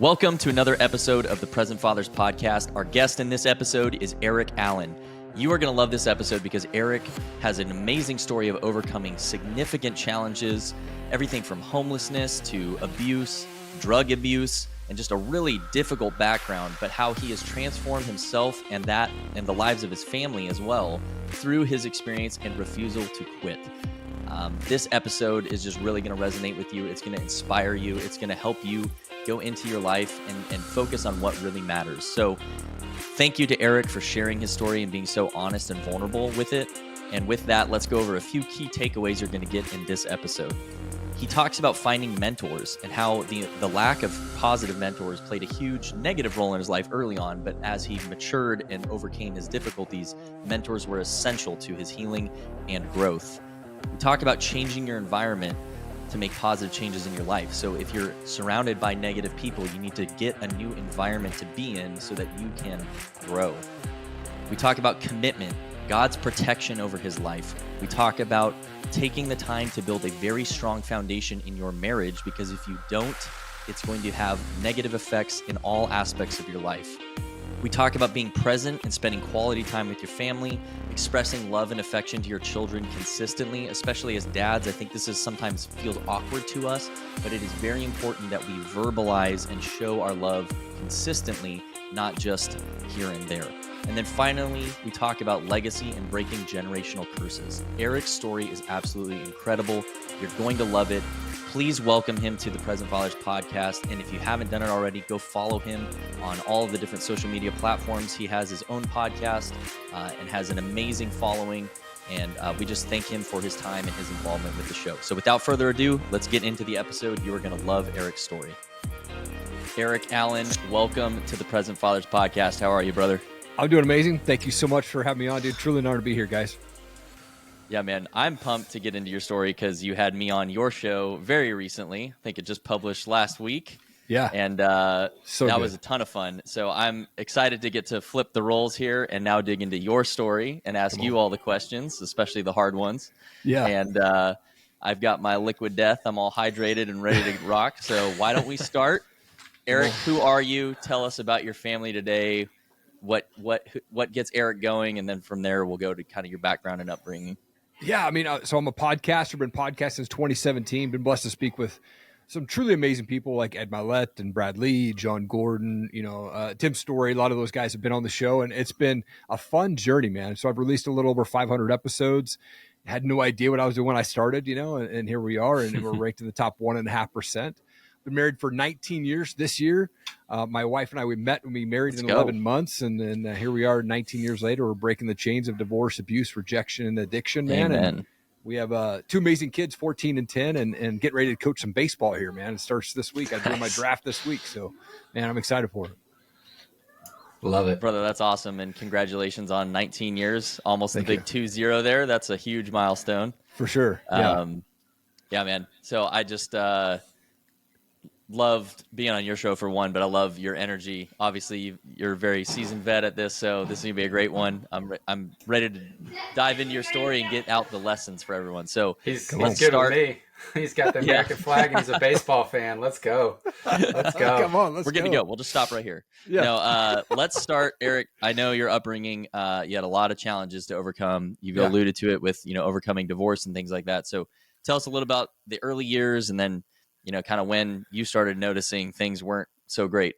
Welcome to another episode of the Present Fathers Podcast. Our guest in this episode is Erik Allen. You are going to love this episode because Erik has an amazing story of overcoming significant challenges, everything from homelessness to abuse, drug abuse, and just a really difficult background, but how he has transformed himself and the lives of his family as well through his experience and refusal to quit. This episode is just really going to resonate with you. It's going to inspire you. It's going to help you go into your life and focus on what really matters. So thank you to Erik for sharing his story and being so honest and vulnerable with it. And with that, let's go over a few key takeaways you're going to get in this episode. He talks about finding mentors and how the lack of positive mentors played a huge negative role in his life early on, but as he matured and overcame his difficulties, mentors were essential to his healing and growth. We talk about changing your environment to make positive changes in your life. So if you're surrounded by negative people, you need to get a new environment to be in so that you can grow. We talk about commitment, God's protection over his life. We talk about taking the time to build a very strong foundation in your marriage, because if you don't, it's going to have negative effects in all aspects of your life. We talk about being present and spending quality time with your family, expressing love and affection to your children consistently, especially as dads. I think this sometimes feels awkward to us, but it is very important that we verbalize and show our love consistently, not just here and there. And then finally, we talk about legacy and breaking generational curses. Erik's story is absolutely incredible. You're going to love it. Please welcome him to the Present Fathers Podcast. And if you haven't done it already, go follow him on all of the different social media platforms. He has his own podcast and has an amazing following. And we just thank him for his time and his involvement with the show. So without further ado, let's get into the episode. You are going to love Erik's story. Erik Allen, welcome to the Present Fathers Podcast. How are you, brother? I'm doing amazing. Thank you so much for having me on, dude. Truly an honor to be here, guys. Yeah, man, I'm pumped to get into your story because you had me on your show very recently. I think it just published last week. Yeah. And that was a ton of fun. So I'm excited to get to flip the roles here and now dig into your story and ask you all the questions, especially the hard ones. Yeah. And I've got my liquid death. I'm all hydrated and ready to rock. So why don't we start? Erik, who are you? Tell us about your family today. What gets Erik going? And then from there, we'll go to kind of your background and upbringing. Yeah, I mean, so I'm a podcaster, been podcasting since 2017, been blessed to speak with some truly amazing people like Ed Mylett and Brad Lee, John Gordon, Tim Story. A lot of those guys have been on the show, and it's been a fun journey, man. So I've released a little over 500 episodes. Had no idea what I was doing when I started, and here we are, and we're ranked in the top 1.5%. Been married for 19 years this year. My wife and I, we met when we married in 11 months. And then here we are 19 years later. We're breaking the chains of divorce, abuse, rejection, and addiction, man. Amen. And we have two amazing kids, 14 and 10, and get ready to coach some baseball here, man. It starts this week. I'm doing my draft this week. So, man, I'm excited for it. Love it. Brother, that's awesome. And congratulations on 19 years, almost the big 2-0 there. That's a huge milestone. For sure. Yeah, yeah man. So I just loved being on your show for one, but I love your energy. Obviously, you're a very seasoned vet at this, so this is going to be a great one. I'm ready to dive into your story and get out the lessons for everyone. So let's good with me. He's got the American flag and he's a baseball fan. Let's go. Let's go. Come on, we're good to go. We'll just stop right here. Yeah. Let's start, Erik. I know your upbringing, you had a lot of challenges to overcome. You've alluded to it with, overcoming divorce and things like that. So tell us a little about the early years and then kind of when you started noticing things weren't so great.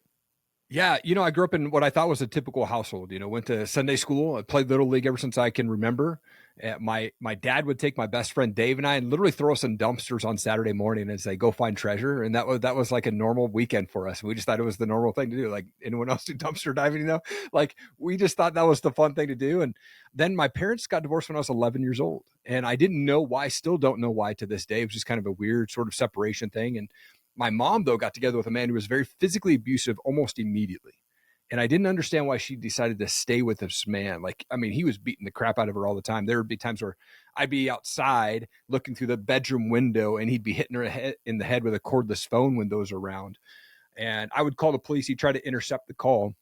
Yeah. I grew up in what I thought was a typical household, went to Sunday school. I played Little League ever since I can remember. My dad would take my best friend Dave and I and literally throw us in dumpsters on Saturday morning and say, go find treasure. And that was like a normal weekend for us. We just thought it was the normal thing to do. Like anyone else do dumpster diving, like we just thought that was the fun thing to do. And then my parents got divorced when I was 11 years old. And I didn't know why, still don't know why to this day. It was just kind of a weird sort of separation thing. And my mom, though, got together with a man who was very physically abusive almost immediately. And I didn't understand why she decided to stay with this man. He was beating the crap out of her all the time. There would be times where I'd be outside looking through the bedroom window and he'd be hitting her in the head with a cordless phone when those were around. And I would call the police. He'd try to intercept the call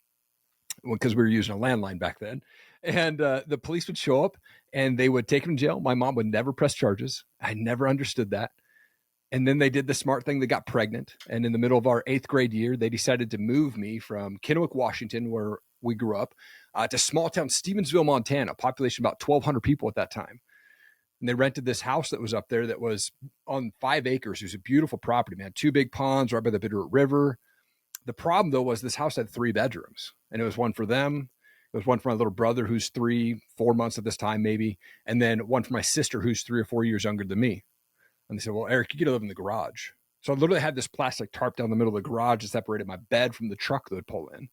because we were using a landline back then. And the police would show up and they would take him to jail. My mom would never press charges. I never understood that. And then they did the smart thing. They got pregnant. And in the middle of our 8th grade year, they decided to move me from Kennewick, Washington, where we grew up, to small town Stevensville, Montana, population about 1,200 people at that time. And they rented this house that was up there that was on 5 acres. It was a beautiful property, man. 2 big ponds right by the Bitterroot River. The problem, though, was this house had 3 bedrooms. And it was one for them. It was one for my little brother, who's 3-4 months at this time, maybe. And then one for my sister, who's 3 or 4 years younger than me. And they said, well, Eric, you get to live in the garage. So I literally had this plastic tarp down the middle of the garage that separated my bed from the truck that would pull in.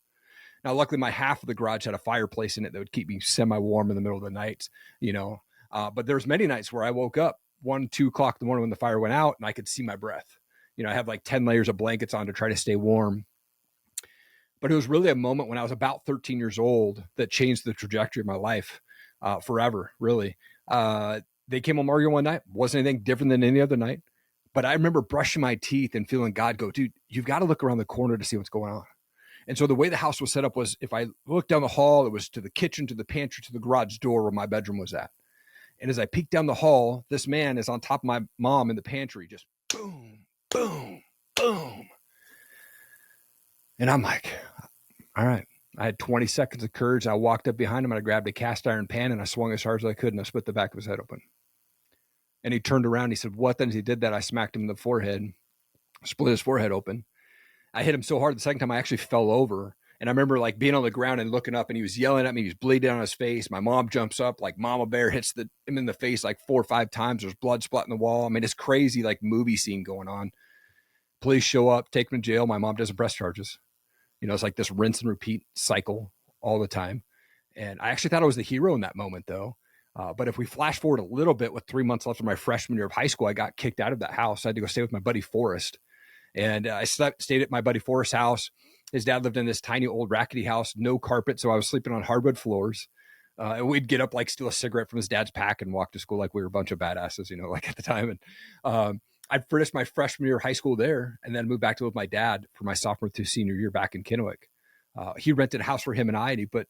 Now, luckily, my half of the garage had a fireplace in it that would keep me semi-warm in the middle of the night, But there's many nights where I woke up 1-2 o'clock in the morning when the fire went out and I could see my breath. I had like 10 layers of blankets on to try to stay warm. But it was really a moment when I was about 13 years old that changed the trajectory of my life forever, really. They came home arguing one night. Wasn't anything different than any other night. But I remember brushing my teeth and feeling God go, dude, you've got to look around the corner to see what's going on. And so the way the house was set up was, if I looked down the hall, it was to the kitchen, to the pantry, to the garage door where my bedroom was at. And as I peeked down the hall, this man is on top of my mom in the pantry, just boom, boom, boom. And I'm like, all right. I had 20 seconds of courage. I walked up behind him and I grabbed a cast iron pan and I swung as hard as I could and I split the back of his head open. And he turned around and he said, what? Then as he did that, I smacked him in the forehead, split his forehead open. I hit him so hard the second time I actually fell over. And I remember like being on the ground and looking up and he was yelling at me. He was bleeding on his face. My mom jumps up like Mama Bear, hits him in the face like 4 or 5 times. There's blood splatting the wall. I mean, it's crazy, like movie scene going on. Police show up, take him to jail. My mom doesn't press charges. It's like this rinse and repeat cycle all the time. And I actually thought I was the hero in that moment, though. But if we flash forward a little bit, with 3 months left of my freshman year of high school, I got kicked out of that house. I had to go stay with my buddy Forrest. And I stayed at my buddy Forrest's house. His dad lived in this tiny old rackety house, no carpet. So I was sleeping on hardwood floors. And we'd get up, like steal a cigarette from his dad's pack and walk to school like we were a bunch of badasses, like at the time. And I finished my freshman year of high school there and then moved back to live with my dad for my sophomore through senior year back in Kennewick. He rented a house for him and I, and he put,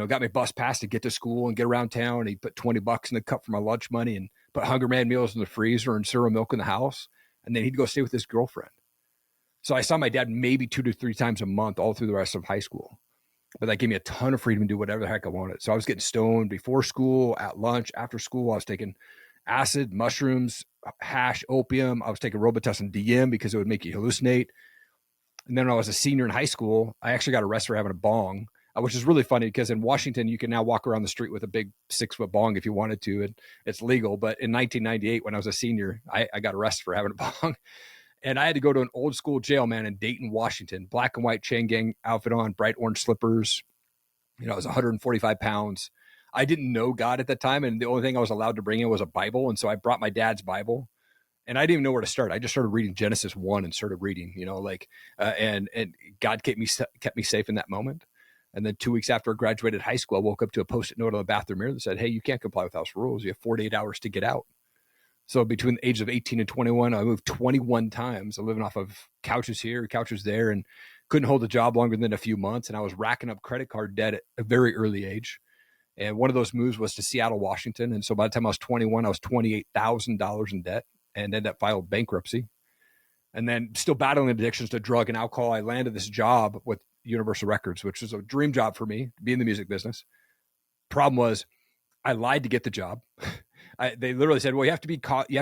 got me bus pass to get to school and get around town. He put $20 in the cup for my lunch money and put Hunger Man meals in the freezer and cereal milk in the house. And then he'd go stay with his girlfriend. So I saw my dad maybe 2 to 3 times a month all through the rest of high school. But that gave me a ton of freedom to do whatever the heck I wanted. So I was getting stoned before school, at lunch, after school. I was taking acid, mushrooms, hash, opium. I was taking Robitussin DM because it would make you hallucinate. And then when I was a senior in high school, I actually got arrested for having a bong, which is really funny because in Washington, you can now walk around the street with a big 6-foot bong if you wanted to, and it's legal. But in 1998, when I was a senior, I got arrested for having a bong. And I had to go to an old school jail, man, in Dayton, Washington, black and white chain gang outfit on, bright orange slippers. I was 145 pounds. I didn't know God at that time. And the only thing I was allowed to bring in was a Bible. And so I brought my dad's Bible and I didn't even know where to start. I just started reading Genesis 1 and started reading, and God kept me safe in that moment. And then 2 weeks after I graduated high school, I woke up to a Post-it note on the bathroom mirror that said, hey, you can't comply with house rules. You have 48 hours to get out. So between the ages of 18 and 21, I moved 21 times. I'm living off of couches here, couches there, and couldn't hold a job longer than a few months. And I was racking up credit card debt at a very early age. And one of those moves was to Seattle, Washington. And so by the time I was 21, I was $28,000 in debt and ended up filed bankruptcy. And then still battling addictions to drug and alcohol, I landed this job with Universal Records, which was a dream job for me to be in the music business. Problem was I lied to get the job. They literally said, well, you have to be in college, you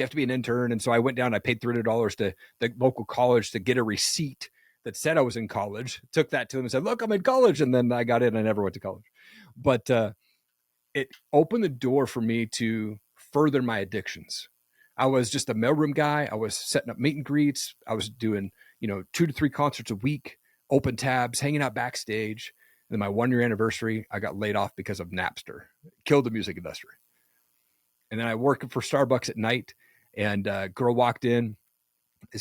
have to be an intern. And so I went down, I paid $300 to the local college to get a receipt that said I was in college, took that to them and said, look, I'm in college. And then I got in, I never went to college. But it opened the door for me to further my addictions. I was just a mailroom guy. I was setting up meet and greets. I was doing, 2 to 3 concerts a week, open tabs, hanging out backstage. And then my 1-year anniversary, I got laid off because of Napster. Killed the music industry. And then I worked for Starbucks at night, and a girl walked in.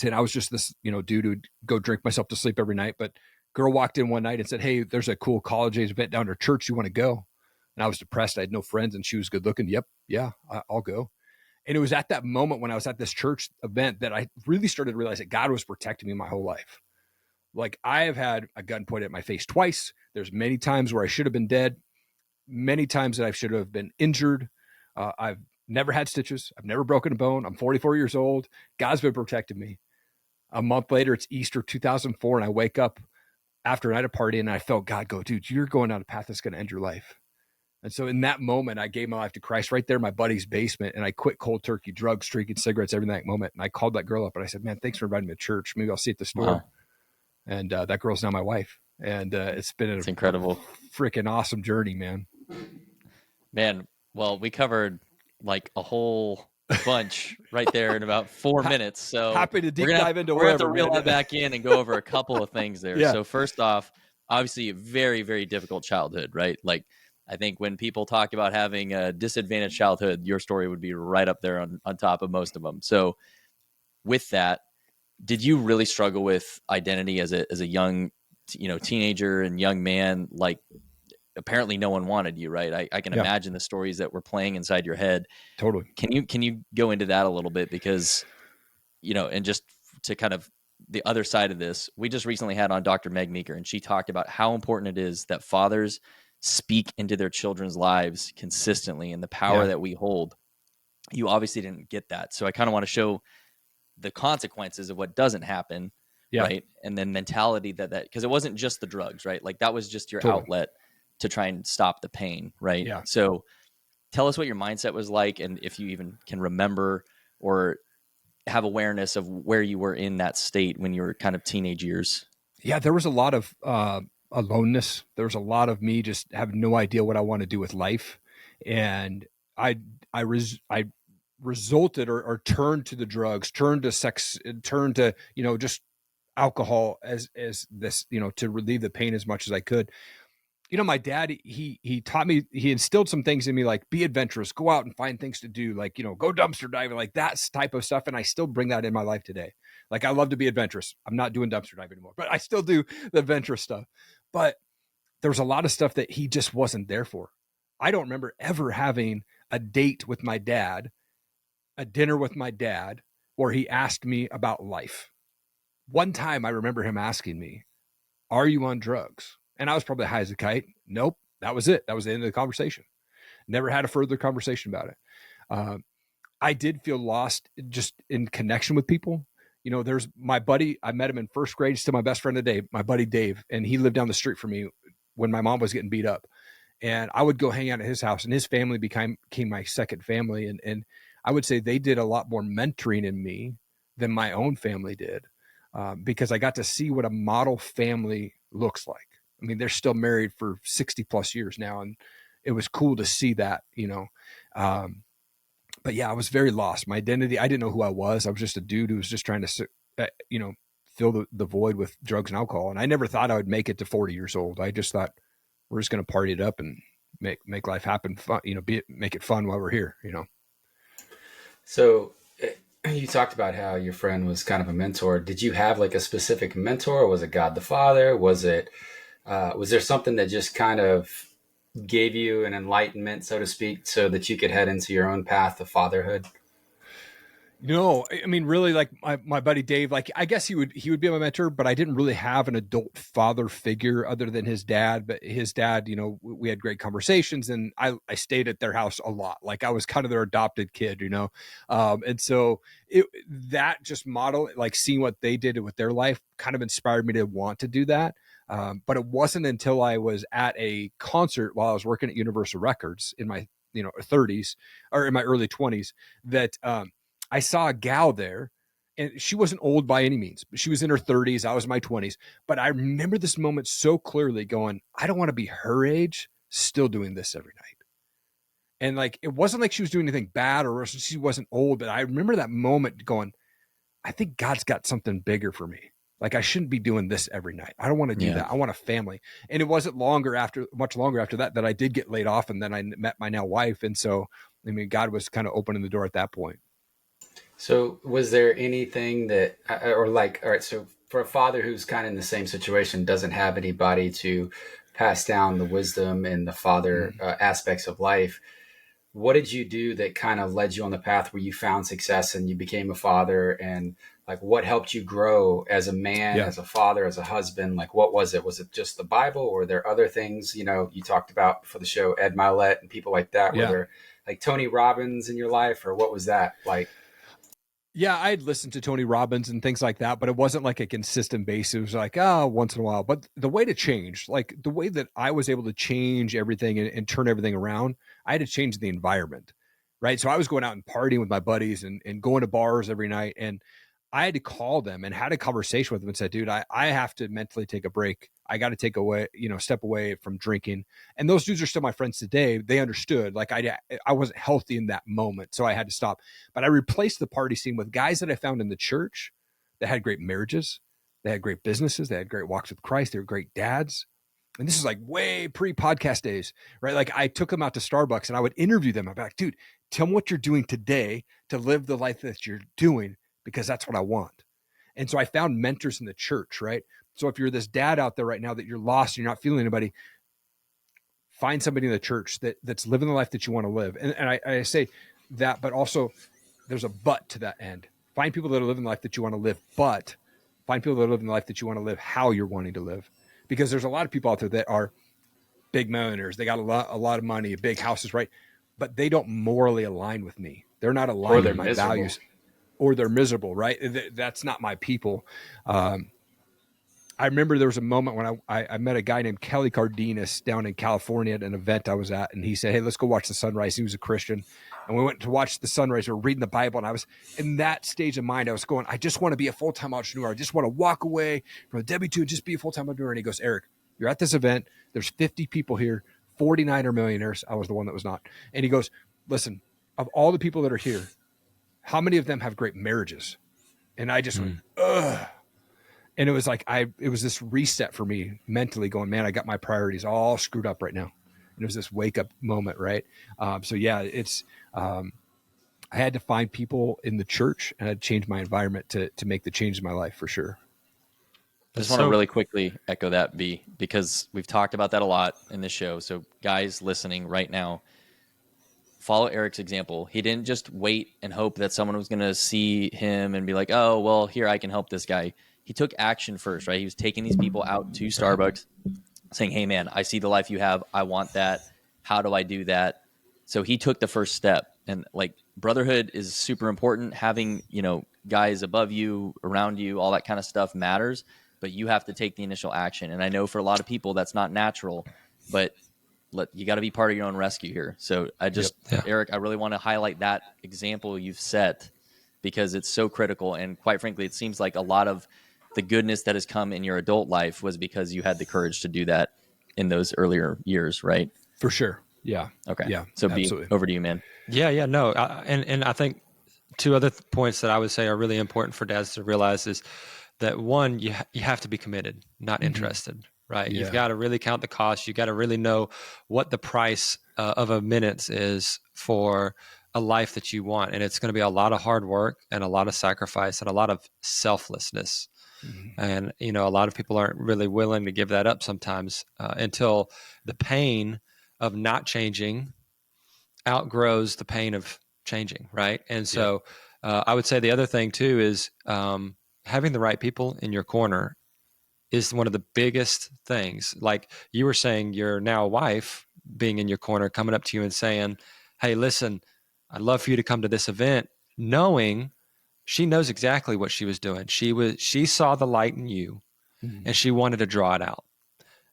And I was just this, dude who'd go drink myself to sleep every night. But girl walked in one night and said, hey, there's a cool college age event down at church. You want to go? And I was depressed. I had no friends, and she was good looking. Yep. Yeah, I'll go. And it was at that moment when I was at this church event that I really started to realize that God was protecting me my whole life. Like, I have had a gun pointed at my face twice. There's many times where I should have been dead. Many times that I should have been injured. I've never had stitches. I've never broken a bone. I'm 44 years old. God's been protecting me. A month later, it's Easter 2004, and I wake up after a night of party, and I felt God go, dude, you're going down a path that's going to end your life. And so in that moment, I gave my life to Christ right there in my buddy's basement, and I quit cold turkey, drugs, drinking, cigarettes, everything that moment. And I called that girl up, and I said, man, thanks for inviting me to church. Maybe I'll see you at the store. Wow. And that girl's now my wife. And it's been It's incredible. Freaking awesome journey, man. Man, well, we covered like a whole bunch right there in about 4 minutes. So happy to deep dive into we're going to wherever, reel man. that back in and go over a couple of things there. Yeah. So first off, obviously a very, very difficult childhood, right? Like I think when people talk about having a disadvantaged childhood, your story would be right up there on top of most of them. So with that, did you really struggle with identity as a young, teenager and young man? Like apparently no one wanted you, right? I can imagine the stories that were playing inside your head. Totally. Can you go into that a little bit? Because, and just to kind of the other side of this, we just recently had on Dr. Meg Meeker, and she talked about how important it is that fathers speak into their children's lives consistently and the power that we hold. You obviously didn't get that. So I kind of want to show the consequences of what doesn't happen, right? And then mentality that because it wasn't just the drugs, right? Like that was just your outlet to try and stop the pain, right? Yeah. So tell us what your mindset was like, and if you even can remember or have awareness of where you were in that state when you were kind of teenage years. Yeah, there was a lot of aloneness. There was a lot of me just having no idea what I want to do with life. And I resulted or turned to the drugs, turned to sex, turned to, just alcohol as this, to relieve the pain as much as I could. My dad, he taught me, he instilled some things in me, like be adventurous, go out and find things to do, like, go dumpster diving, like that type of stuff. And I still bring that in my life today. Like I love to be adventurous. I'm not doing dumpster diving anymore, but I still do the adventurous stuff. But there was a lot of stuff that he just wasn't there for. I don't remember ever having a date with my dad, a dinner with my dad, where he asked me about life. One time I remember him asking me, are you on drugs? And I was probably high as a kite. Nope. That was it. That was the end of the conversation. Never had a further conversation about it. I did feel lost just in connection with people. There's my buddy. I met him in first grade. Still my best friend today, my buddy Dave. And he lived down the street from me when my mom was getting beat up. And I would go hang out at his house, and his family became my second family. And I would say they did a lot more mentoring in me than my own family did, because I got to see what a model family looks like. I mean, they're still married for 60 plus years now. And it was cool to see that, but yeah, I was very lost. My identity, I didn't know who I was. I was just a dude who was just trying to, fill the void with drugs and alcohol. And I never thought I would make it to 40 years old. I just thought we're just going to party it up and make life happen fun, make it fun while we're here, So you talked about how your friend was kind of a mentor. Did you have like a specific mentor? Was it God the Father? Was there something that just kind of gave you an enlightenment, so to speak, so that you could head into your own path of fatherhood? No, I mean, really, like my buddy Dave, like, I guess he would be my mentor, but I didn't really have an adult father figure other than his dad. But his dad, we had great conversations, and I stayed at their house a lot. Like I was kind of their adopted kid, and so that just model, like seeing what they did with their life, kind of inspired me to want to do that. But it wasn't until I was at a concert while I was working at Universal Records in my 30s or in my early 20s that I saw a gal there, and she wasn't old by any means, but she was in her 30s. I was in my 20s. But I remember this moment so clearly going, I don't want to be her age still doing this every night. And like, it wasn't like she was doing anything bad or she wasn't old, but I remember that moment going, I think God's got something bigger for me. Like I shouldn't be doing this every night. I don't want to do that. I want a family. And it wasn't much longer after that I did get laid off, and then I met my now wife. And so, I mean, God was kind of opening the door at that point. So was there anything that, or like, all right, so for a father who's kind of in the same situation, doesn't have anybody to pass down the wisdom and the father aspects of life, what did you do that kind of led you on the path where you found success and you became a father? And like, what helped you grow as a man, as a father, as a husband? Like, what was it? Was it just the Bible, or were there other things, you talked about for the show, Ed Milet and people like that, where like Tony Robbins in your life, or what was that like? Yeah, I'd listened to Tony Robbins and things like that, but it wasn't like a consistent basis. It was like, once in a while. But the way to change, like the way that I was able to change everything and turn everything around, I had to change the environment, right? So I was going out and partying with my buddies and going to bars every night. And I had to call them and had a conversation with them and said, dude, I have to mentally take a break. I got to take away, step away from drinking. And those dudes are still my friends today. They understood, like I wasn't healthy in that moment. So I had to stop. But I replaced the party scene with guys that I found in the church that had great marriages. They had great businesses. They had great walks with Christ. They were great dads. And this is like way pre-podcast days, right? Like I took them out to Starbucks and I would interview them. I'd be like, dude, tell me what you're doing today to live the life that you're doing, because that's what I want. And so I found mentors in the church, right? So if you're this dad out there right now that you're lost, you're not feeling anybody, find somebody in the church that's living the life that you want to live. And I say that, but also there's a but to that end. Find people that are living the life that you want to live, but find people that are living the life that you want to live, how you're wanting to live. Because there's a lot of people out there that are big millionaires. They got a lot of money, big houses, right? But they don't morally align with me. They're not aligned with my values. Or they're miserable, right? That's not my people. I remember there was a moment when I met a guy named Kelly Cardenas down in California at an event I was at, and he said, hey, let's go watch the sunrise. He was a Christian. And we went to watch the sunrise. We were reading the Bible, and I was in that stage of mind. I was going, I just want to be a full-time entrepreneur. I just want to walk away from a W-2 and just be a full-time entrepreneur. And he goes, Eric, you're at this event. There's 50 people here. 49 are millionaires. I was the one that was not. And he goes, listen, of all the people that are here, how many of them have great marriages? And I just went, ugh. And it was like, it was this reset for me mentally going, man, I got my priorities all screwed up right now. And it was this wake up moment. Right. So yeah, I had to find people in the church and I had to change my environment to make the change in my life for sure. I just want to really quickly echo that, B, because we've talked about that a lot in this show. So guys listening right now, follow Erik's example. He didn't just wait and hope that someone was going to see him and be like, oh, well, here, I can help this guy. He took action first, right? He was taking these people out to Starbucks saying, hey, man, I see the life you have. I want that. How do I do that? So he took the first step. And like brotherhood is super important. Having, guys above you, around you, all that kind of stuff matters. But you have to take the initial action. And I know for a lot of people that's not natural, but you got to be part of your own rescue here. So Erik, I really want to highlight that example you've set because it's so critical. And quite frankly, it seems like a lot of the goodness that has come in your adult life was because you had the courage to do that in those earlier years, right? For sure. Yeah. Okay. Yeah. So absolutely. over to you, man. Yeah. No. And I think two other points that I would say are really important for dads to realize is that one, you have to be committed, not interested. Right. Yeah. You've got to really count the cost. You got to really know what the price of a minute is for a life that you want. And it's going to be a lot of hard work and a lot of sacrifice and a lot of selflessness. And, a lot of people aren't really willing to give that up sometimes until the pain of not changing outgrows the pain of changing. Right. And so I would say the other thing too is having the right people in your corner is one of the biggest things. Like you were saying, your now wife being in your corner, coming up to you and saying, hey, listen, I'd love for you to come to this event, knowing she knows exactly what she was doing. She saw the light in you and she wanted to draw it out.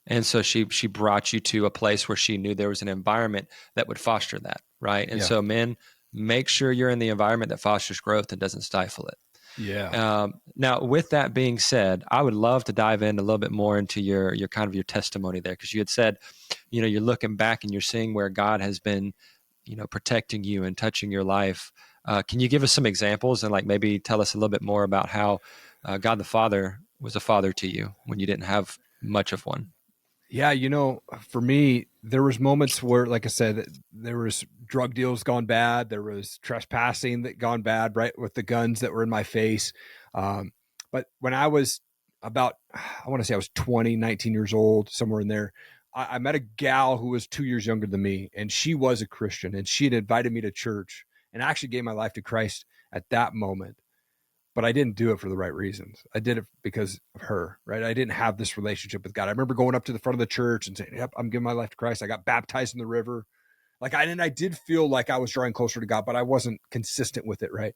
And so she brought you to a place where she knew there was an environment that would foster that. Right. And so men, make sure you're in the environment that fosters growth and doesn't stifle it. Yeah. Now, with that being said, I would love to dive in a little bit more into your kind of your testimony there, because you had said, you're looking back and you're seeing where God has been, protecting you and touching your life. Can you give us some examples and like maybe tell us a little bit more about how God the Father was a father to you when you didn't have much of one? Yeah, for me, there was moments where, like I said, there was drug deals gone bad. There was trespassing that gone bad, right, with the guns that were in my face. But when I was I want to say I was 20, 19 years old, somewhere in there, I met a gal who was 2 years younger than me, and she was a Christian, and she had invited me to church, and I actually gave my life to Christ at that moment. But I didn't do it for the right reasons. I did it because of her, right? I didn't have this relationship with God. I remember going up to the front of the church and saying, yep, I'm giving my life to Christ. I got baptized in the river. Like I did feel like I was drawing closer to God, but I wasn't consistent with it. Right.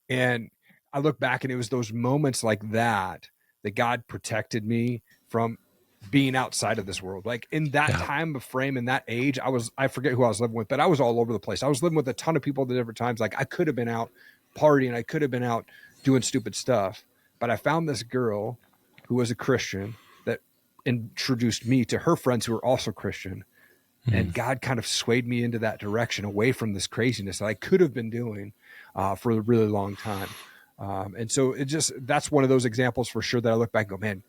And I look back and it was those moments like that God protected me from being outside of this world. Like in that time of frame, in that age, I forget who I was living with, but I was all over the place. I was living with a ton of people at different times. Like I could have been out partying. I could have been out doing stupid stuff, but I found this girl who was a Christian that introduced me to her friends who were also Christian. And God kind of swayed me into that direction, away from this craziness that I could have been doing for a really long time. And so that's one of those examples for sure that I look back and go, man,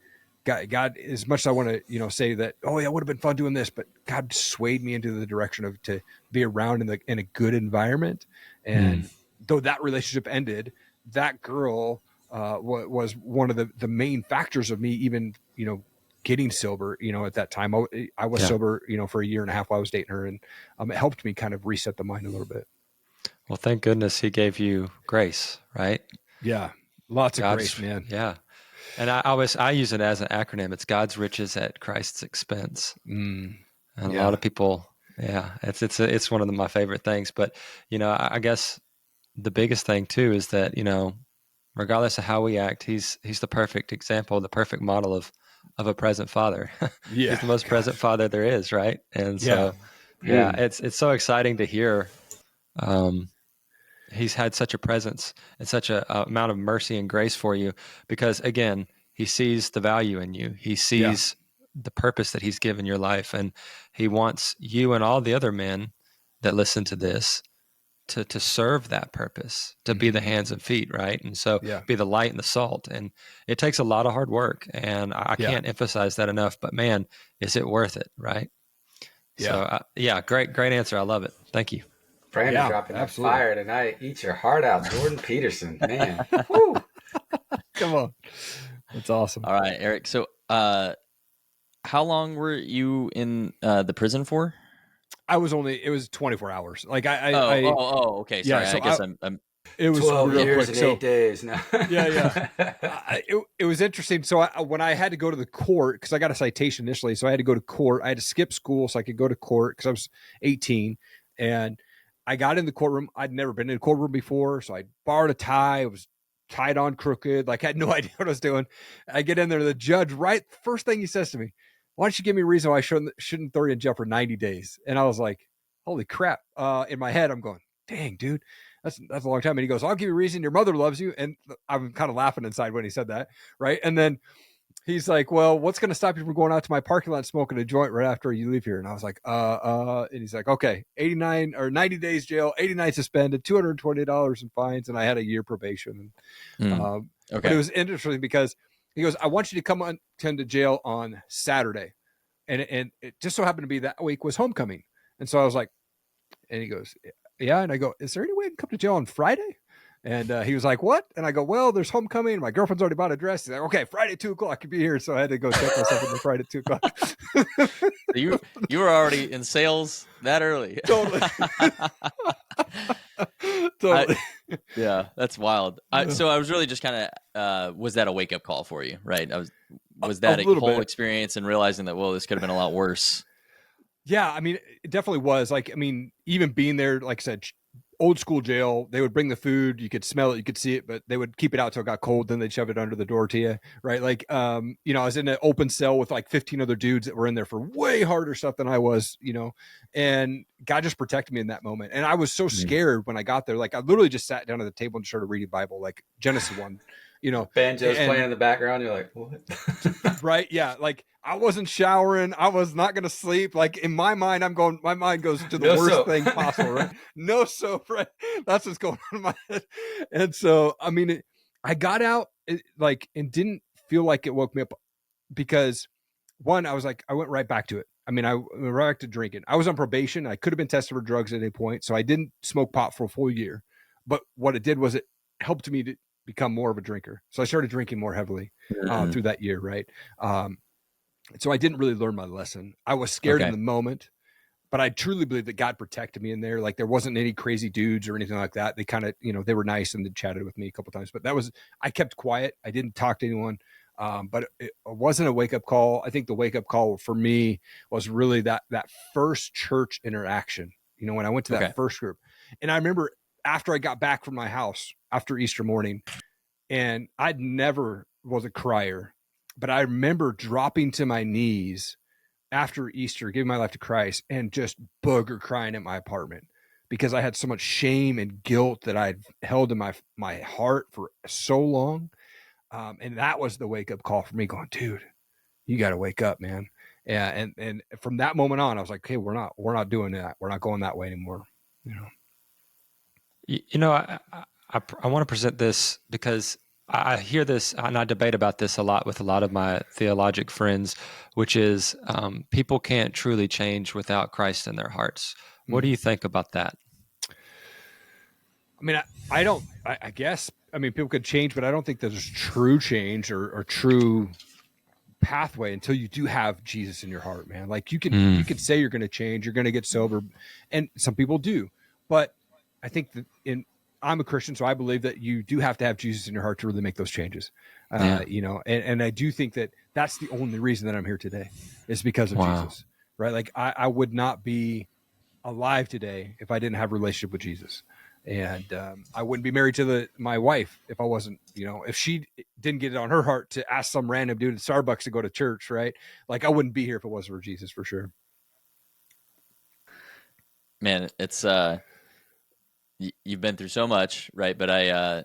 God, as much as I want to, say that, oh yeah, it would have been fun doing this, but God swayed me into the direction to be around in a good environment. And though that relationship ended, that girl was one of the main factors of me even, getting sober, at that time. I was sober, for a year and a half while I was dating her, and it helped me kind of reset the mind a little bit. Well, thank goodness he gave you grace, right? Yeah. Lots of grace, man. Yeah. And I use it as an acronym. It's God's riches at Christ's expense. And a lot of people, it's one of my favorite things. But, I guess the biggest thing too is that, regardless of how we act, he's the perfect example, the perfect model of a present father. He's the most present father there is, right? And so, it's so exciting to hear. He's had such a presence and such a amount of mercy and grace for you, because again, he sees the value in you. He sees the purpose that he's given your life, and he wants you and all the other men that listen to this to serve that purpose, to be the hands and feet, right? And so be the light and the salt. And it takes a lot of hard work, and I can't emphasize that enough, but man, is it worth it, right? So great answer. I love it. Thank you. Brandon dropping that fire tonight. Eat your heart out. Jordan Peterson, man. Woo. Come on. That's awesome. All right, Erik. So how long were you in the prison for? It was 24 hours. Like okay. Sorry. So I guess I'm it was 12 real years quick. and 8 days. No. It was interesting. So when I had to go to the court, because I got a citation initially, so I had to go to court. I had to skip school so I could go to court because I was 18, and I got in the courtroom. I'd never been in a courtroom before, so I borrowed a tie. I was tied on crooked, like I had no idea what I was doing. I get in there, the judge, first thing he says to me, "Why don't you give me a reason why I shouldn't throw you in jail for 90 days?" And I was like, holy crap. In my head, I'm going, dang, dude, that's a long time. And he goes, "I'll give you a reason. Your mother loves you." And I'm kind of laughing inside when he said that. Right. And then he's like, "Well, what's going to stop you from going out to my parking lot and smoking a joint right after you leave here?" And I was like, and he's like, "Okay, 89 or 90 days jail, 89 suspended, $220 in fines." And I had a year probation. Okay. But it was interesting because he goes, "I want you to come on to jail on Saturday." And it just so happened to be that week was homecoming. And so I was like, and he goes, "Yeah." And I go, "Is there any way I can come to jail on Friday?" And he was like, "What?" And I go, "Well, there's homecoming. My girlfriend's already bought a dress." He's like, "Okay, Friday, 2:00, I could be here." So I had to go check myself in the Friday, 2:00. So you were already in sales that early. Totally. Totally. Yeah, that's wild. So I was really just kind of, was that a wake up call for you? Right. Was that a whole experience and realizing that, well, this could have been a lot worse? Yeah. I mean, it definitely was. Like, I mean, even being there, like I said, old school jail, they would bring the food, you could smell it, you could see it, but they would keep it out till it got cold, then they'd shove it under the door to you, right? Like, I was in an open cell with like 15 other dudes that were in there for way harder stuff than I was, and God just protected me in that moment. And I was so scared when I got there. Like, I literally just sat down at the table and started reading Bible, like Genesis 1, Banjo's playing in the background. You're like, what? Right. Yeah. Like, I wasn't showering. I was not going to sleep. Like, in my mind, my mind goes to the worst thing possible, right? No soap, right? That's what's going on in my head. And so, I mean, I got out and didn't feel like it woke me up, because one, I was like, I went right back to it. I mean, I went right back to drinking. I was on probation. I could have been tested for drugs at any point. So I didn't smoke pot for a full year, but what it did was it helped me to become more of a drinker. So I started drinking more heavily through that year. Right. So I didn't really learn my lesson. I was scared in the moment, but I truly believe that God protected me in there. Like, there wasn't any crazy dudes or anything like that. They kind of, they were nice and they chatted with me a couple of times, but I kept quiet. I didn't talk to anyone. But it wasn't a wake up call. I think the wake up call for me was really that first church interaction, when I went to that first group. And I remember after I got back from my house after Easter morning, and I'd never was a crier, but I remember dropping to my knees after Easter, giving my life to Christ, and just booger crying at my apartment because I had so much shame and guilt that I'd held in my heart for so long. And that was the wake up call for me going, dude, you got to wake up, man. Yeah. And from that moment on, I was like, hey, we're not doing that. We're not going that way anymore. I want to present this because I hear this and I debate about this a lot with a lot of my theologic friends, which is people can't truly change without Christ in their hearts. What do you think about that? I mean, I guess people could change, but I don't think there's true change or true pathway until you do have Jesus in your heart, man. Like you can say you're going to change, you're going to get sober, and some people do, but I think that I'm a Christian, so I believe that you do have to have Jesus in your heart to really make those changes. And I do think that that's the only reason that I'm here today is because of Jesus, right? Like I would not be alive today if I didn't have a relationship with Jesus. And I wouldn't be married to my wife if I wasn't, if she didn't get it on her heart to ask some random dude at Starbucks to go to church, right? Like I wouldn't be here if it wasn't for Jesus, for sure. Man, it's you've been through so much, right? But I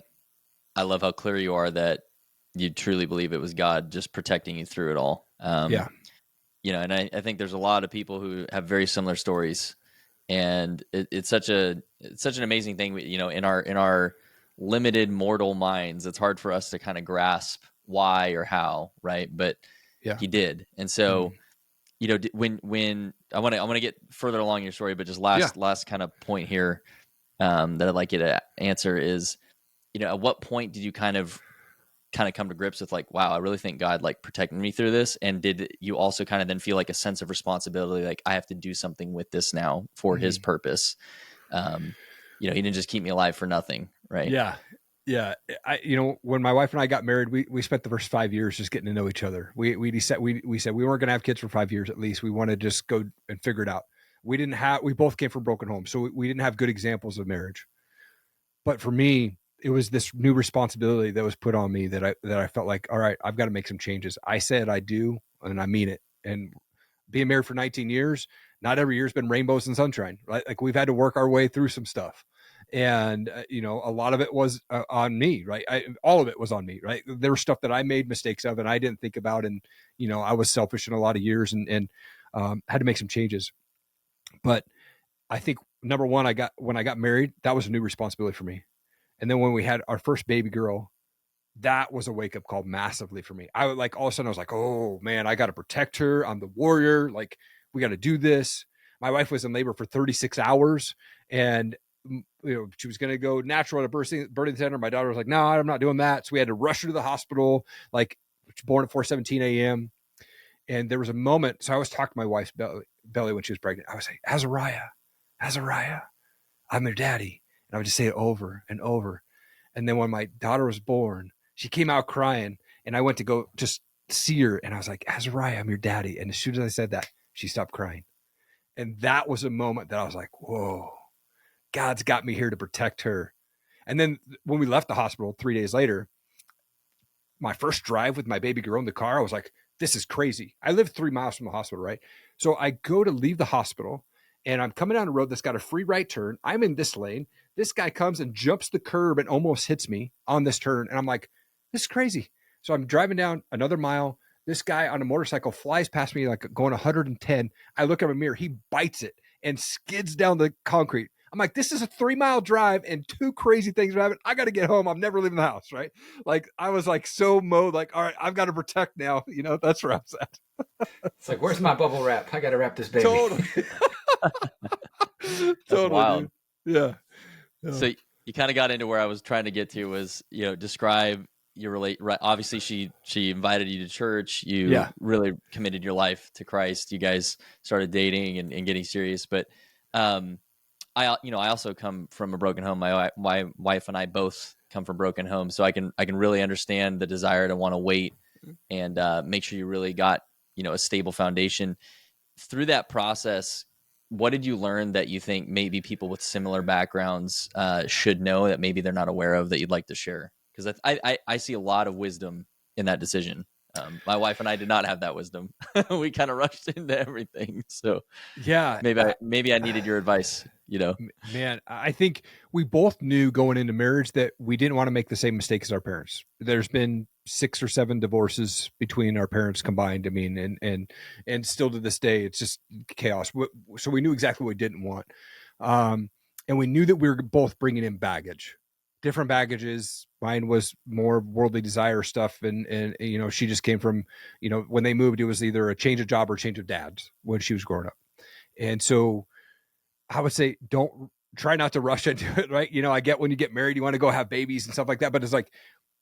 love how clear you are that you truly believe it was God just protecting you through it all. And I think there's a lot of people who have very similar stories. And it's such an amazing thing, in our limited mortal minds, it's hard for us to kind of grasp why or how, right? But he did. And so, when I want to get further along your story, but just last kind of point here that I'd like you to answer is, at what point did you kind of come to grips with like, wow, I really think God like protected me through this? And did you also kind of then feel like a sense of responsibility, like I have to do something with this now for his purpose? He didn't just keep me alive for nothing, right? Yeah. Yeah. When my wife and I got married, we spent the first 5 years just getting to know each other. We said we weren't going to have kids for 5 years at least. We wanted to just go and figure it out. We both came from broken homes, so we didn't have good examples of marriage. But for me, it was this new responsibility that was put on me that I felt like, all right, I've got to make some changes. I said I do, and I mean it. And being married for 19 years, not every year's been rainbows and sunshine, right? Like we've had to work our way through some stuff. And, a lot of it was on me, right? All of it was on me, right? There was stuff that I made mistakes of and I didn't think about. And, I was selfish in a lot of years and had to make some changes. But I think number one, when I got married, that was a new responsibility for me. And then when we had our first baby girl, that was a wake up call massively for me. I would all of a sudden I was like, oh man, I got to protect her. I'm the warrior. Like we got to do this. My wife was in labor for 36 hours and she was going to go natural at a birthing center. My daughter was like, no, I'm not doing that. So we had to rush her to the hospital, she was born at 4:17 a.m. And there was a moment. So I was talking to my wife's belly when she was pregnant. I was like, Azariah, I'm your daddy. And I would just say it over and over. And then when my daughter was born, she came out crying and I went to go just see her. And I was like, Azariah, I'm your daddy. And as soon as I said that, she stopped crying. And that was a moment that I was like, whoa, God's got me here to protect her. And then when we left the hospital 3 days later, my first drive with my baby girl in the car, I was like, this is crazy. I live 3 miles from the hospital, right? So I go to leave the hospital and I'm coming down a road that's got a free right turn. I'm in this lane. This guy comes and jumps the curb and almost hits me on this turn. And I'm like, this is crazy. So I'm driving down another mile. This guy on a motorcycle flies past me like going 110. I look at my mirror. He bites it and skids down the concrete. I'm like, this is a 3-mile drive and 2 crazy things are happening. I got to get home. I'm never leaving the house, right? Like I was like so mowed, like, all right, I've got to protect now. That's where I was at. It's like, where's my bubble wrap? I got to wrap this baby. Totally. Totally, wild. Yeah. So you kind of got into where I was trying to get to was, describe your right. Obviously she invited you to church. You really committed your life to Christ. You guys started dating and getting serious. But I also come from a broken home. My wife and I both come from broken homes. So I can really understand the desire to want to wait and make sure you really got, a stable foundation. Through that process, what did you learn that you think maybe people with similar backgrounds should know that maybe they're not aware of that you'd like to share? Because I see a lot of wisdom in that decision. My wife and I did not have that wisdom. We kind of rushed into everything. So Yeah. maybe I needed your advice, Man, I think we both knew going into marriage that we didn't want to make the same mistake as our parents. There's been 6 or 7 divorces between our parents combined. I mean, and still to this day, it's just chaos. So we knew exactly what we didn't want. And we knew that we were both bringing in baggage, different baggages. Mine was more worldly desire stuff. And she just came from, when they moved, it was either a change of job or a change of dads when she was growing up. And so I would say, don't try not to rush into it. Right. I get when you get married, you want to go have babies and stuff like that. But it's like,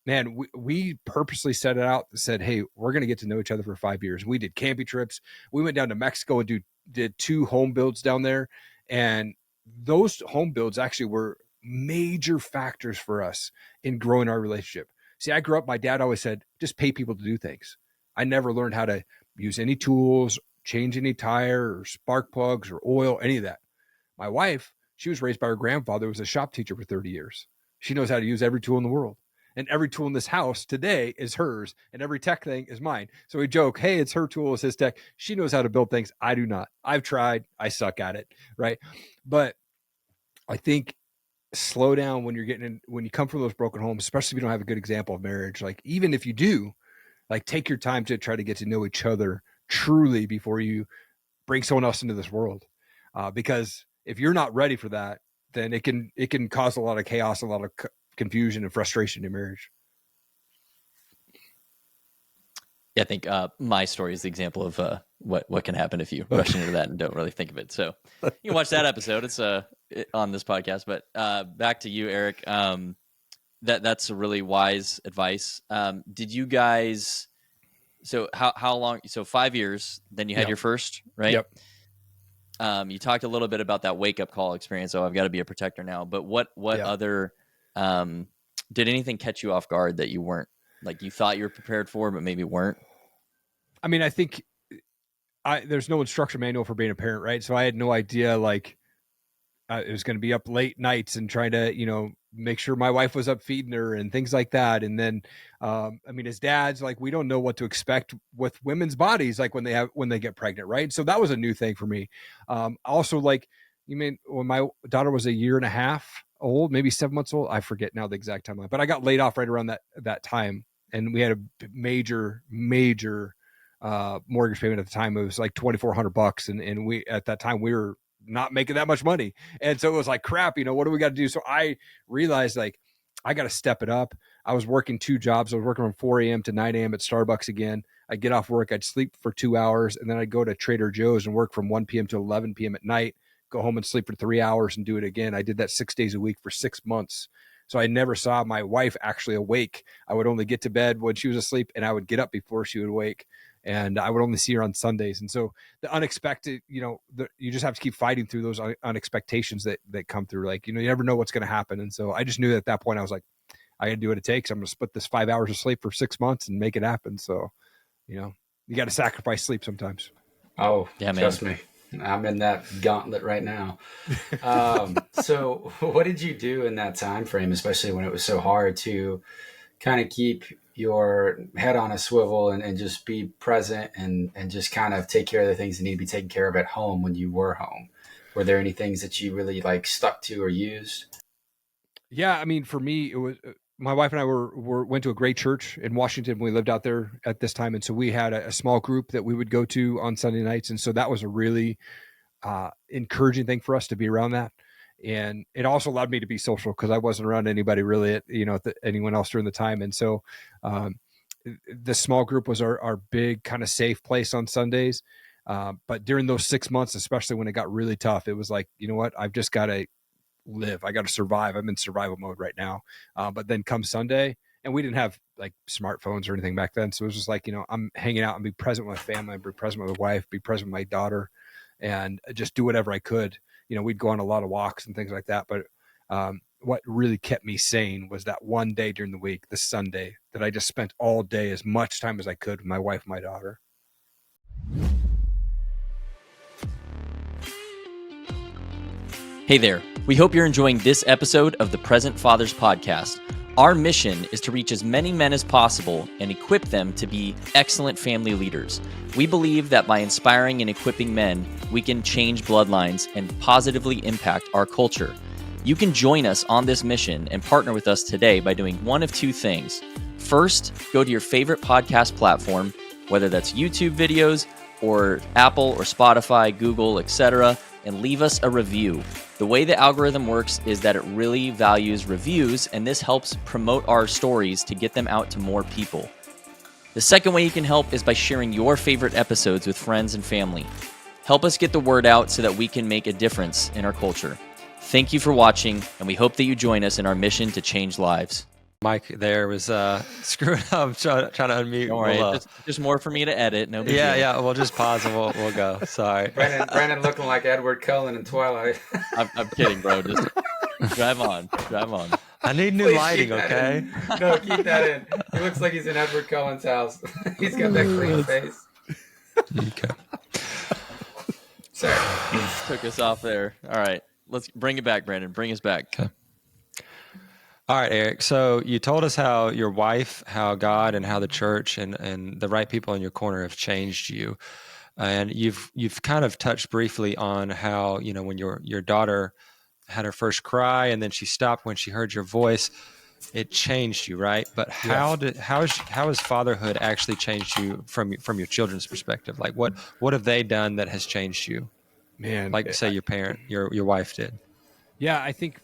man, we purposely set it out and said, hey, we're going to get to know each other for 5 years. We did camping trips. We went down to Mexico and did 2 home builds down there. And those home builds actually were major factors for us in growing our relationship. See, I grew up, my dad always said, just pay people to do things. I never learned how to use any tools, change any tire or spark plugs or oil, any of that. My wife, she was raised by her grandfather, who was a shop teacher for 30 years. She knows how to use every tool in the world. And every tool in this house today is hers, and every tech thing is mine. So we joke, hey, it's her tool, it's his tech. She knows how to build things. I do not. I've tried. I suck at it, right? But I think slow down when you come from those broken homes, especially if you don't have a good example of marriage. Like, even if you do, like, take your time to try to get to know each other truly before you bring someone else into this world. Because if you're not ready for that, then it can cause a lot of chaos, a lot of confusion and frustration in marriage. Yeah, I think my story is the example of what can happen if you rush into that and don't really think of it. So you can watch that episode. It's on this podcast. But back to you, Erik. That's a really wise advice. Did you guys? So how long? So 5 years. Then you had your first, right? Yep. You talked a little bit about that wake up call experience. So I've got to be a protector now. But what other did anything catch you off guard that you weren't, like, you thought you were prepared for, but maybe weren't? I mean, I think there's no instruction manual for being a parent, right? So I had no idea, like, it was going to be up late nights and trying to, make sure my wife was up feeding her and things like that. And then, I mean, as dads, like, we don't know what to expect with women's bodies, like when they get pregnant. Right. So that was a new thing for me. Also, like, when my daughter was 1.5 years old, maybe 7 months old, I forget now the exact timeline, but I got laid off right around that time. And we had a major mortgage payment at the time. It was like $2,400. And we, at that time, we were not making that much money. And so it was like, crap, what do we got to do? So I realized, like, I got to step it up. I was working 2 jobs. I was working from 4 a.m. to 9 a.m. at Starbucks again. I'd get off work. I'd sleep for 2 hours. And then I'd go to Trader Joe's and work from 1 p.m. to 11 p.m. at night, go home and sleep for 3 hours and do it again. I did that 6 days a week for 6 months. So I never saw my wife actually awake. I would only get to bed when she was asleep, and I would get up before she would wake. And I would only see her on Sundays. And so the unexpected, you just have to keep fighting through those unexpectations that come through. Like, you never know what's going to happen. And so I just knew that at that point, I was like, I got to do what it takes. I'm going to split this 5 hours of sleep for 6 months and make it happen. So, you got to sacrifice sleep sometimes. Oh, yeah, man. Trust me. I'm in that gauntlet right now. So what did you do in that time frame, especially when it was so hard to kind of keep your head on a swivel and just be present and just kind of take care of the things that need to be taken care of at home when you were home? Were there any things that you really, like, stuck to or used? Yeah. I mean, for me, it was, my wife and I went to a great church in Washington when we lived out there at this time. And so we had a small group that we would go to on Sunday nights. And so that was a really encouraging thing for us to be around that. And it also allowed me to be social because I wasn't around anybody really, anyone else during the time. And so the small group was our big kind of safe place on Sundays. But during those 6 months, especially when it got really tough, it was like, you know what, I've just got to live. I got to survive. I'm in survival mode right now. But then come Sunday, and we didn't have like smartphones or anything back then. So it was just like, I'm hanging out and be present with my family, be present with my wife, be present with my daughter, and just do whatever I could. We'd go on a lot of walks and things like that. But what really kept me sane was that one day during the week, the Sunday, that I just spent all day, as much time as I could, with my wife and my daughter. Hey there. We hope you're enjoying this episode of the Present Fathers Podcast. Our mission is to reach as many men as possible and equip them to be excellent family leaders. We believe that by inspiring and equipping men, we can change bloodlines and positively impact our culture. You can join us on this mission and partner with us today by doing one of two things. First, go to your favorite podcast platform, whether that's YouTube videos or Apple or Spotify, Google, etc., and leave us a review. The way the algorithm works is that it really values reviews, and this helps promote our stories to get them out to more people. The second way you can help is by sharing your favorite episodes with friends and family. Help us get the word out so that we can make a difference in our culture. Thank you for watching, and we hope that you join us in our mission to change lives. Mike there was screwing up, trying to unmute. Don't worry, just more for me to edit. No big deal. Yeah. We'll just pause and we'll go. Sorry. Brandon looking like Edward Cullen in Twilight. I'm kidding, bro. Just drive on. I need new lighting, okay? No, keep that in. He looks like he's in Edward Cullen's house. He's got that clean face. Okay. Sorry. Took us off there. All right. Let's bring it back, Brandon. Bring us back. Okay. All right, Eric. So you told us how your wife, how God, and how the church and the right people in your corner have changed you. And you've kind of touched briefly on how, when your daughter had her first cry and then she stopped when she heard your voice, it changed you, right? But how has fatherhood actually changed you from your children's perspective? Like what have they done that has changed you? Man, like say your wife did. Yeah, I think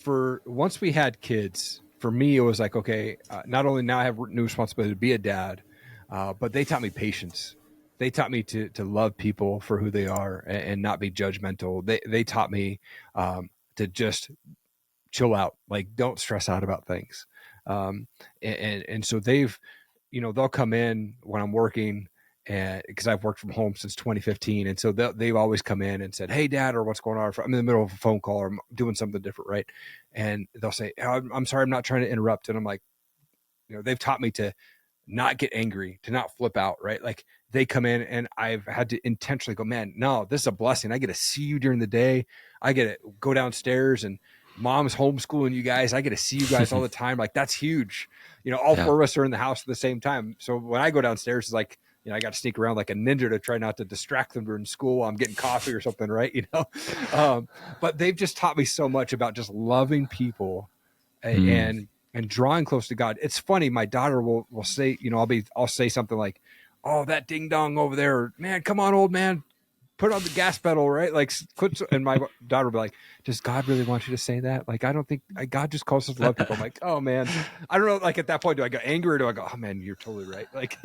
for once we had kids, for me, it was like, okay, not only now I have new responsibility to be a dad, but they taught me patience. They taught me to love people for who they are and not be judgmental. They taught me to just chill out, like don't stress out about things. And so they've, they'll come in when I'm working, and because I've worked from home since 2015. And so they've always come in and said, "Hey, Dad," or "What's going on?" I'm in the middle of a phone call or I'm doing something different. Right. And they'll say, I'm sorry, I'm not trying to interrupt. And I'm like, they've taught me to not get angry, to not flip out. Right. Like they come in and I've had to intentionally go, man, no, this is a blessing. I get to see you during the day. I get to go downstairs and Mom's homeschooling you guys. I get to see you guys all the time. Like that's huge. All four of us are in the house at the same time. So when I go downstairs, it's like, I got to sneak around like a ninja to try not to distract them during school while I'm getting coffee or something, right? But they've just taught me so much about just loving people and drawing close to God. It's funny. My daughter will say, I'll say something like, "Oh, that ding dong over there, man, come on, old man, put on the gas pedal," right? Like, and my daughter will be like, "Does God really want you to say that? Like, I don't think God just calls us to love people." I'm like, "Oh man," I don't know. Like at that point, do I go angry or do I go, "Oh man, you're totally right"? Like,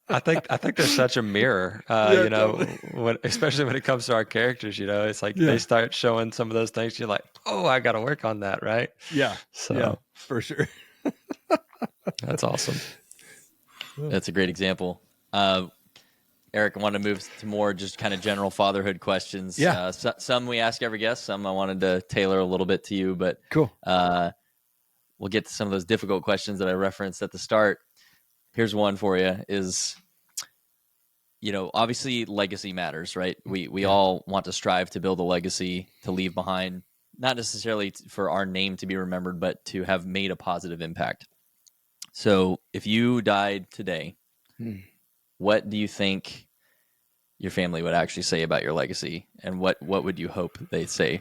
I think there's such a mirror, totally. Especially when it comes to our characters, it's like they start showing some of those things. You're like, "Oh, I got to work on that," right? Yeah. So yeah, for sure. That's awesome. That's a great example. Eric, I want to move to more just kind of general fatherhood questions. Yeah. Some we ask every guest. Some I wanted to tailor a little bit to you, but cool. We'll get to some of those difficult questions that I referenced at the start. Here's one for you is, obviously legacy matters, right? We all want to strive to build a legacy to leave behind, not necessarily for our name to be remembered, but to have made a positive impact. So if you died today, what do you think your family would actually say about your legacy, and what would you hope they'd say?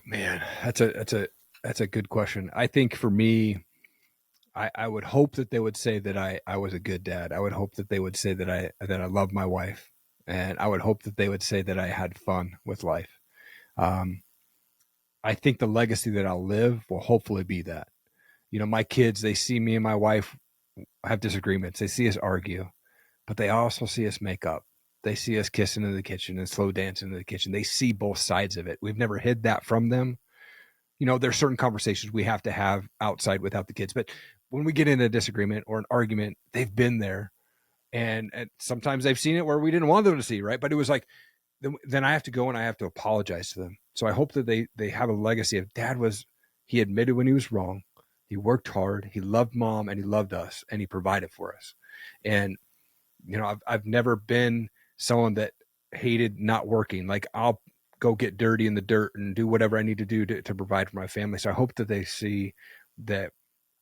Man, that's a good question. I think for me, I would hope that they would say that I was a good dad. I would hope that they would say that I love my wife, and I would hope that they would say that I had fun with life. I think the legacy that I'll live will hopefully be that. My kids, they see me and my wife have disagreements. They see us argue, but they also see us make up. They see us kissing in the kitchen and slow dancing in the kitchen. They see both sides of it. We've never hid that from them. There's certain conversations we have to have outside without the kids, but when we get in a disagreement or an argument, they've been there, and sometimes they've seen it where we didn't want them to see, right? But it was like, then I have to go and I have to apologize to them. So I hope that they have a legacy of he admitted when he was wrong. He worked hard. He loved mom and he loved us and he provided for us. And, I've never been someone that hated not working. Like I'll go get dirty in the dirt and do whatever I need to do to provide for my family. So I hope that they see that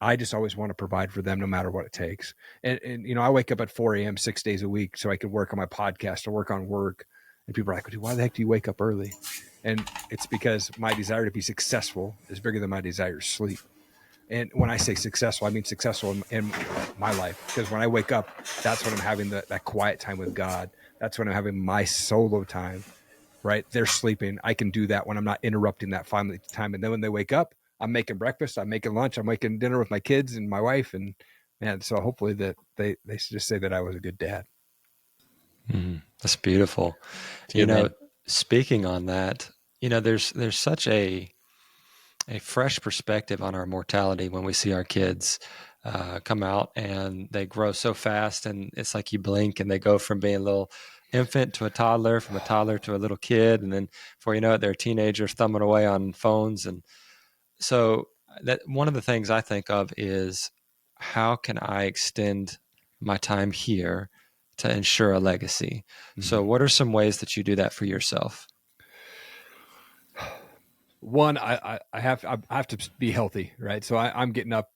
I just always want to provide for them no matter what it takes. And I wake up at 4 a.m. 6 days a week so I can work on my podcast or work on work. And people are like, why the heck do you wake up early? And it's because my desire to be successful is bigger than my desire to sleep. And when I say successful, I mean successful in my life. Because when I wake up, that's when I'm having that quiet time with God. That's when I'm having my solo time, right? They're sleeping. I can do that when I'm not interrupting that family time. And then when they wake up, I'm making breakfast, I'm making lunch, I'm making dinner with my kids and my wife. And so hopefully that they just say that I was a good dad. That's beautiful. Man. Speaking on that, there's such a fresh perspective on our mortality when we see our kids come out and they grow so fast, and it's like you blink and they go from being a little infant to a toddler, from a toddler to a little kid, and then before you know it, they're teenagers thumbing away on phones. And so that one of the things I think of is, how can I extend my time here to ensure a legacy? Mm-hmm. So what are some ways that you do that for yourself? One, I have to be healthy, right? So I'm getting up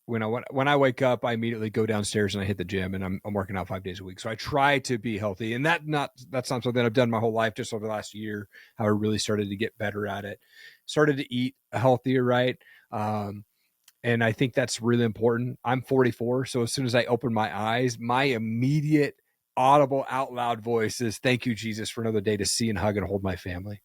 when I wake up, I immediately go downstairs and I hit the gym, and I'm working out 5 days a week. So I try to be healthy, and that's not something that I've done my whole life. Just over the last year, how I really started to get better at it, started to eat healthier, right? And I think that's really important. I'm 44, so as soon as I open my eyes, my immediate audible out loud voice is, "Thank you, Jesus, for another day to see and hug and hold my family."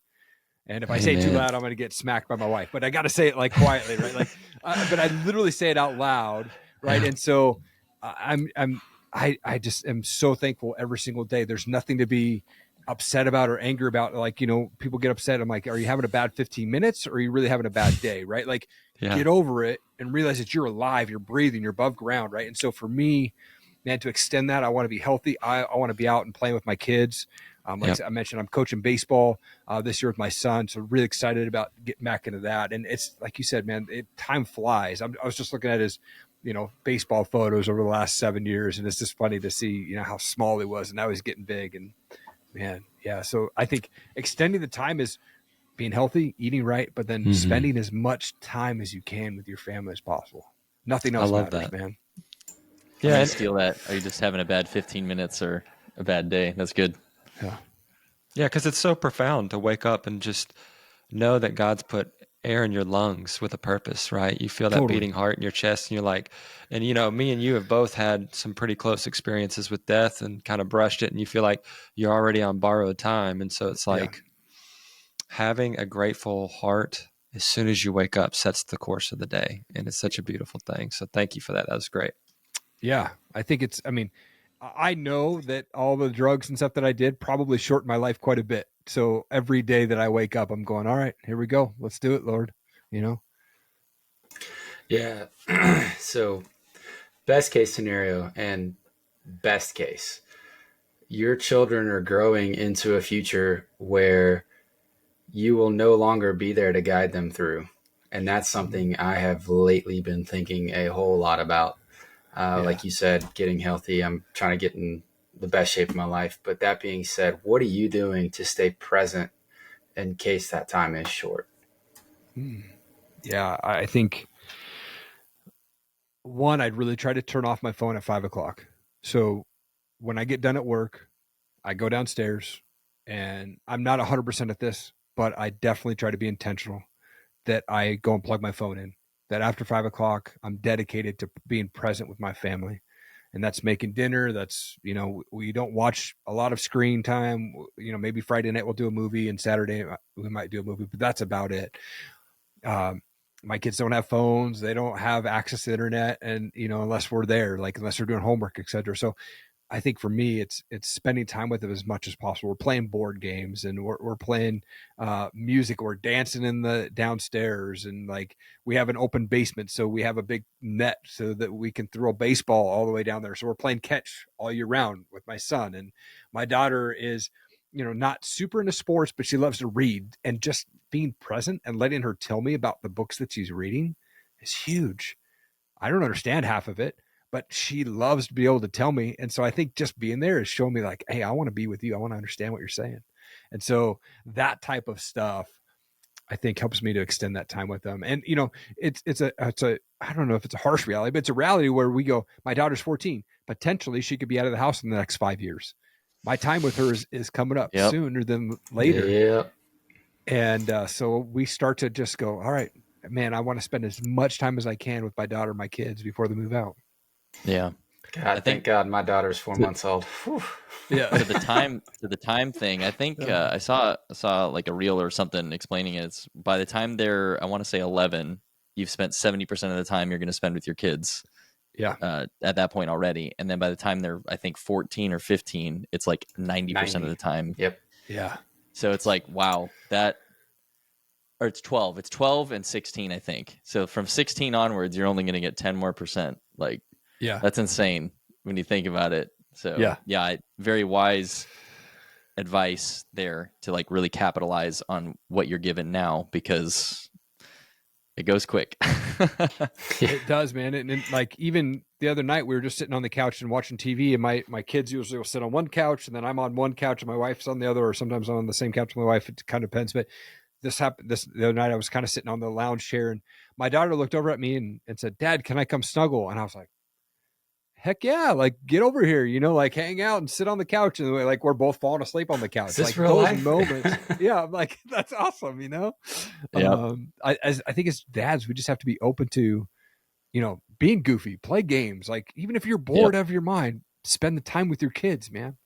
And if I say it too loud, I'm going to get smacked by my wife. But I got to say it like quietly, right? Like, but I literally say it out loud, right? Yeah. And so I just am so thankful every single day. There's nothing to be upset about or angry about. Like, people get upset. I'm like, are you having a bad 15 minutes, or are you really having a bad day, right? Like, get over it and realize that you're alive, you're breathing, you're above ground, right? And so for me, man, to extend that, I want to be healthy. I want to be out and playing with my kids. Like I mentioned, I'm coaching baseball this year with my son, so really excited about getting back into that. And it's like you said, man, time flies. I was just looking at his, baseball photos over the last 7 years, and it's just funny to see, how small he was, and now he's getting big. And man, yeah. So I think extending the time is being healthy, eating right, but then spending as much time as you can with your family as possible. Nothing else matters, man. Yeah, and steal that. Are you just having a bad 15 minutes or a bad day? That's good. Yeah, because it's so profound to wake up and just know that God's put air in your lungs with a purpose, right? You feel that beating heart in your chest, and you're like, and me and you have both had some pretty close experiences with death and kind of brushed it, and you feel like you're already on borrowed time. And so it's like having a grateful heart as soon as you wake up sets the course of the day, and it's such a beautiful thing. So thank you for that. That was great. Yeah, I think I know that all the drugs and stuff that I did probably shortened my life quite a bit. So every day that I wake up, I'm going, all right, here we go. Let's do it, Lord. Yeah. So best case scenario and best case, your children are growing into a future where you will no longer be there to guide them through. And that's something I have lately been thinking a whole lot about. Like you said, getting healthy. I'm trying to get in the best shape of my life. But that being said, what are you doing to stay present in case that time is short? Yeah, I think one, I'd really try to turn off my phone at 5:00. So when I get done at work, I go downstairs, and I'm not 100% at this, but I definitely try to be intentional that I go and plug my phone in. That after 5:00, I'm dedicated to being present with my family. And that's making dinner. That's, we don't watch a lot of screen time. Maybe Friday night we'll do a movie, and Saturday we might do a movie, but that's about it. My kids don't have phones. They don't have access to the internet, and, unless we're there, like unless we're doing homework, et cetera. So I think for me, it's spending time with them as much as possible. We're playing board games, and we're playing music, or dancing in the downstairs, and like we have an open basement, so we have a big net so that we can throw a baseball all the way down there. So we're playing catch all year round with my son, and my daughter is not super into sports, but she loves to read, and just being present and letting her tell me about the books that she's reading is huge. I don't understand half of it, but she loves to be able to tell me. And so I think just being there is showing me like, hey, I want to be with you. I want to understand what you're saying. And so that type of stuff, I think, helps me to extend that time with them. And, it's a, I don't know if it's a harsh reality, but it's a reality where we go, my daughter's 14, potentially she could be out of the house in the next 5 years. My time with her is coming up sooner than later. Yeah. And so we start to just go, all right, man, I want to spend as much time as I can with my daughter and my kids before they move out. Yeah. God, thank God my daughter's 4 months old. Whew. Yeah. To the time thing, I think I saw like a reel or something explaining it. It's by the time they're, I want to say 11, you've spent 70% of the time you're going to spend with your kids. Yeah. At that point already. And then by the time they're, I think 14 or 15, it's like 90% of the time. Yep. Yeah. So it's like, wow, or it's 12. It's 12 and 16, I think. So from 16 onwards, you're only going to get 10 more %. Like, yeah, that's insane when you think about it. So very wise advice there to like really capitalize on what you're given now, because it goes quick. It does, man. And like even the other night, we were just sitting on the couch and watching TV, and my kids usually will sit on one couch, and then I'm on one couch and my wife's on the other, or sometimes I'm on the same couch with my wife. It kind of depends. But this happened the other night. I was kind of sitting on the lounge chair, and my daughter looked over at me and said, "Dad, can I come snuggle?" And I was like, heck yeah, like get over here, like hang out and sit on the couch, and like we're both falling asleep on the couch. Is this like real those life? moments. Yeah, I'm like, that's awesome, Yeah. I think as dads, we just have to be open to, being goofy, play games. Like even if you're bored out of your mind, spend the time with your kids, man.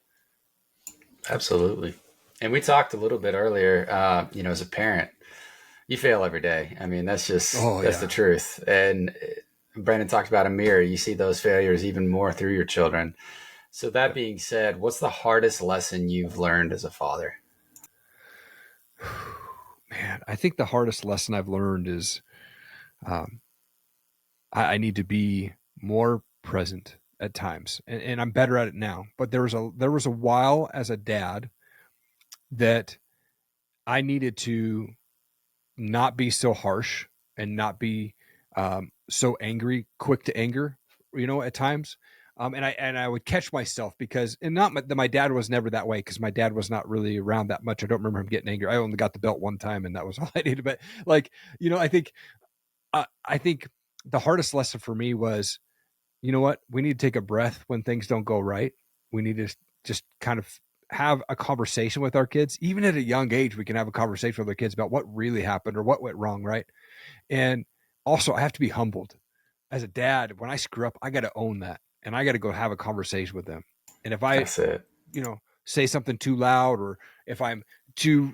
Absolutely. And we talked a little bit earlier, as a parent, you fail every day. I mean, that's just, the truth. And Brandon talked about a mirror. You see those failures even more through your children. So that being said, what's the hardest lesson you've learned as a father? Man, I think the hardest lesson I've learned is I need to be more present at times, and I'm better at it now. But there was a while as a dad that I needed to not be so harsh and not be so angry, quick to anger, at times. And I would catch myself because, and not that my dad was never that way, because my dad was not really around that much. I don't remember him getting angry. I only got the belt one time, and that was all I needed. But like, I think the hardest lesson for me was, you know what? We need to take a breath when things don't go right. We need to just kind of have a conversation with our kids. Even at a young age, we can have a conversation with our kids about what really happened or what went wrong, right? And also, I have to be humbled. As a dad, when I screw up, I got to own that. And I got to go have a conversation with them. And if I, say something too loud, or if I'm too,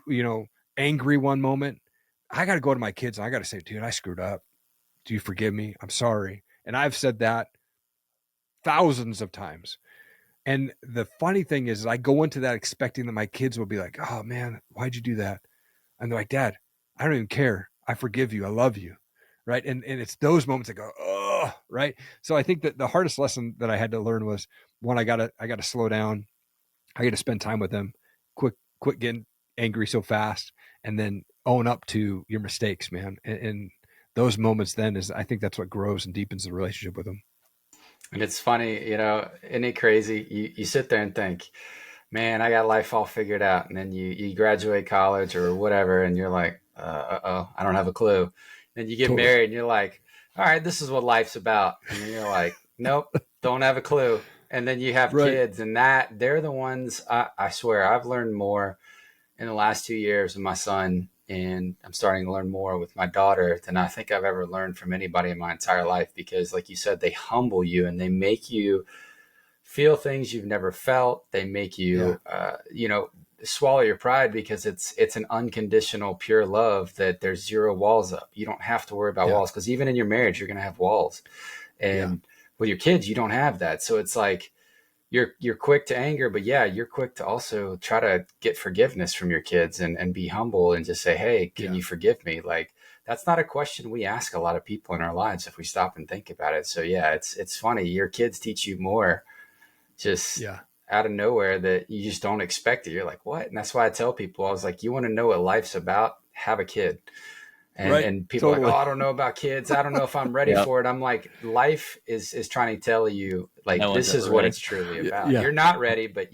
angry one moment, I got to go to my kids and I got to say, dude, I screwed up. Do you forgive me? I'm sorry. And I've said that thousands of times. And the funny thing is I go into that expecting that my kids will be like, oh man, why'd you do that? And they're like, Dad, I don't even care. I forgive you. I love you. Right. And it's those moments that go, oh, right. So I think that the hardest lesson that I had to learn was, one, I gotta slow down. I got to spend time with them, quit getting angry so fast, and then own up to your mistakes, man. And those moments then I think that's what grows and deepens the relationship with them. And it's funny, isn't it crazy? You sit there and think, man, I got life all figured out. And then you graduate college or whatever, and you're like, I don't have a clue. Then you get married and you're like, all right, this is what life's about. And then you're like, nope, don't have a clue. And then you have kids, and they're the ones, I swear, I've learned more in the last 2 years with my son, and I'm starting to learn more with my daughter than I think I've ever learned from anybody in my entire life. Because like you said, they humble you and they make you feel things you've never felt. They make you, swallow your pride, because it's an unconditional, pure love that there's zero walls up. You don't have to worry about walls, because even in your marriage, you're going to have walls. And with your kids, you don't have that. So it's like, you're quick to anger, but you're quick to also try to get forgiveness from your kids and be humble and just say, hey, can you forgive me? Like, that's not a question we ask a lot of people in our lives if we stop and think about it. So it's funny. Your kids teach you more just out of nowhere that you just don't expect it. You're like, what? And that's why I tell people, I was like, you want to know what life's about? Have a kid. And people are like, oh, I don't know about kids. I don't know if I'm ready for it. I'm like, life is trying to tell you, like, this is what it's truly about. You're not ready, but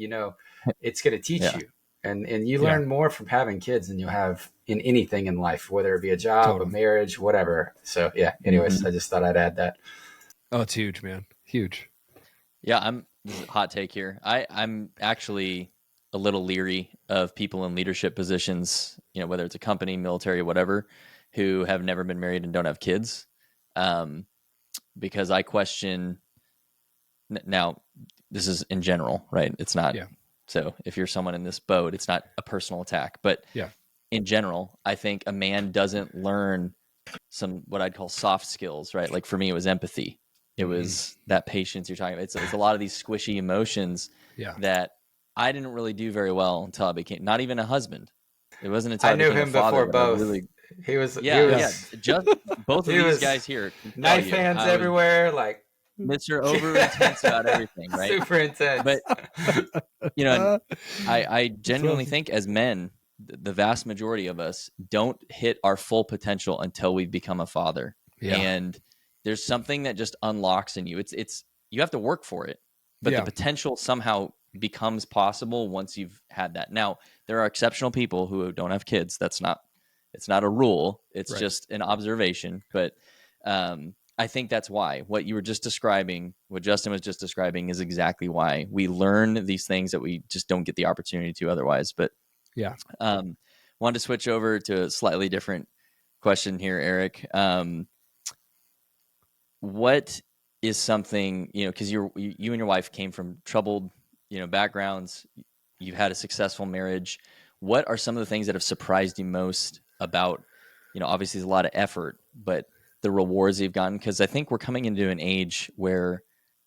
it's going to teach you. And you learn more from having kids than you have in anything in life, whether it be a job, a marriage, whatever. So anyways, I just thought I'd add that. Oh, it's huge, man. Huge. Yeah. This is a hot take here. I'm actually a little leery of people in leadership positions, whether it's a company, military, whatever, who have never been married and don't have kids. Because I question, now this is in general, right? It's not, so if you're someone in this boat, it's not a personal attack, but in general, I think a man doesn't learn some, what I'd call soft skills, right? Like for me, it was empathy. It was that patience you're talking about. It's a lot of these squishy emotions that I didn't really do very well until I became not even a husband. It wasn't until I knew him before both. He was just both of these guys here. Knife hands everywhere, like Mr. Over intense about everything, right? Super intense. But I genuinely think as men, the vast majority of us don't hit our full potential until we've become a father. Yeah. And there's something that just unlocks in you. It's you have to work for it, but the potential somehow becomes possible once you've had that. Now, there are exceptional people who don't have kids. It's not a rule. It's just an observation. But I think that's why what you were just describing, what Justin was just describing, is exactly why we learn these things that we just don't get the opportunity to otherwise. But wanted to switch over to a slightly different question here, Erik. What is something, because you and your wife came from troubled, backgrounds. You've had a successful marriage. What are some of the things that have surprised you most about, obviously there's a lot of effort, but the rewards you've gotten? Because I think we're coming into an age where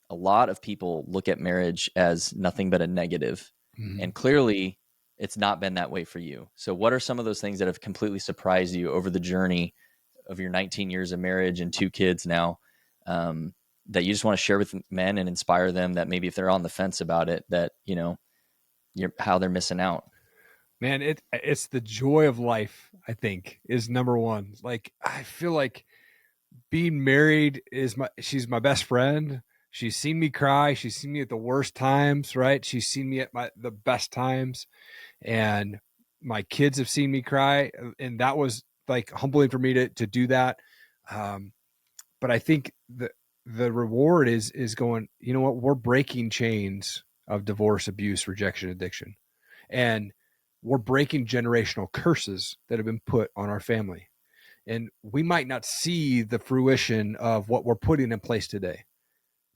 a lot of people look at marriage as nothing but a negative. And clearly it's not been that way for you. So what are some of those things that have completely surprised you over the journey of your 19 years of marriage and 2 kids now, that you just want to share with men and inspire them, that maybe if they're on the fence about it, that, how they're missing out? Man, it's the joy of life, I think, is number one. Like, I feel like being married she's my best friend. She's seen me cry. She's seen me at the worst times, right? She's seen me at the best times. And my kids have seen me cry. And that was like humbling for me to do that. But I think the reward is going, you know what, we're breaking chains of divorce, abuse, rejection, addiction. And we're breaking generational curses that have been put on our family. And we might not see the fruition of what we're putting in place today,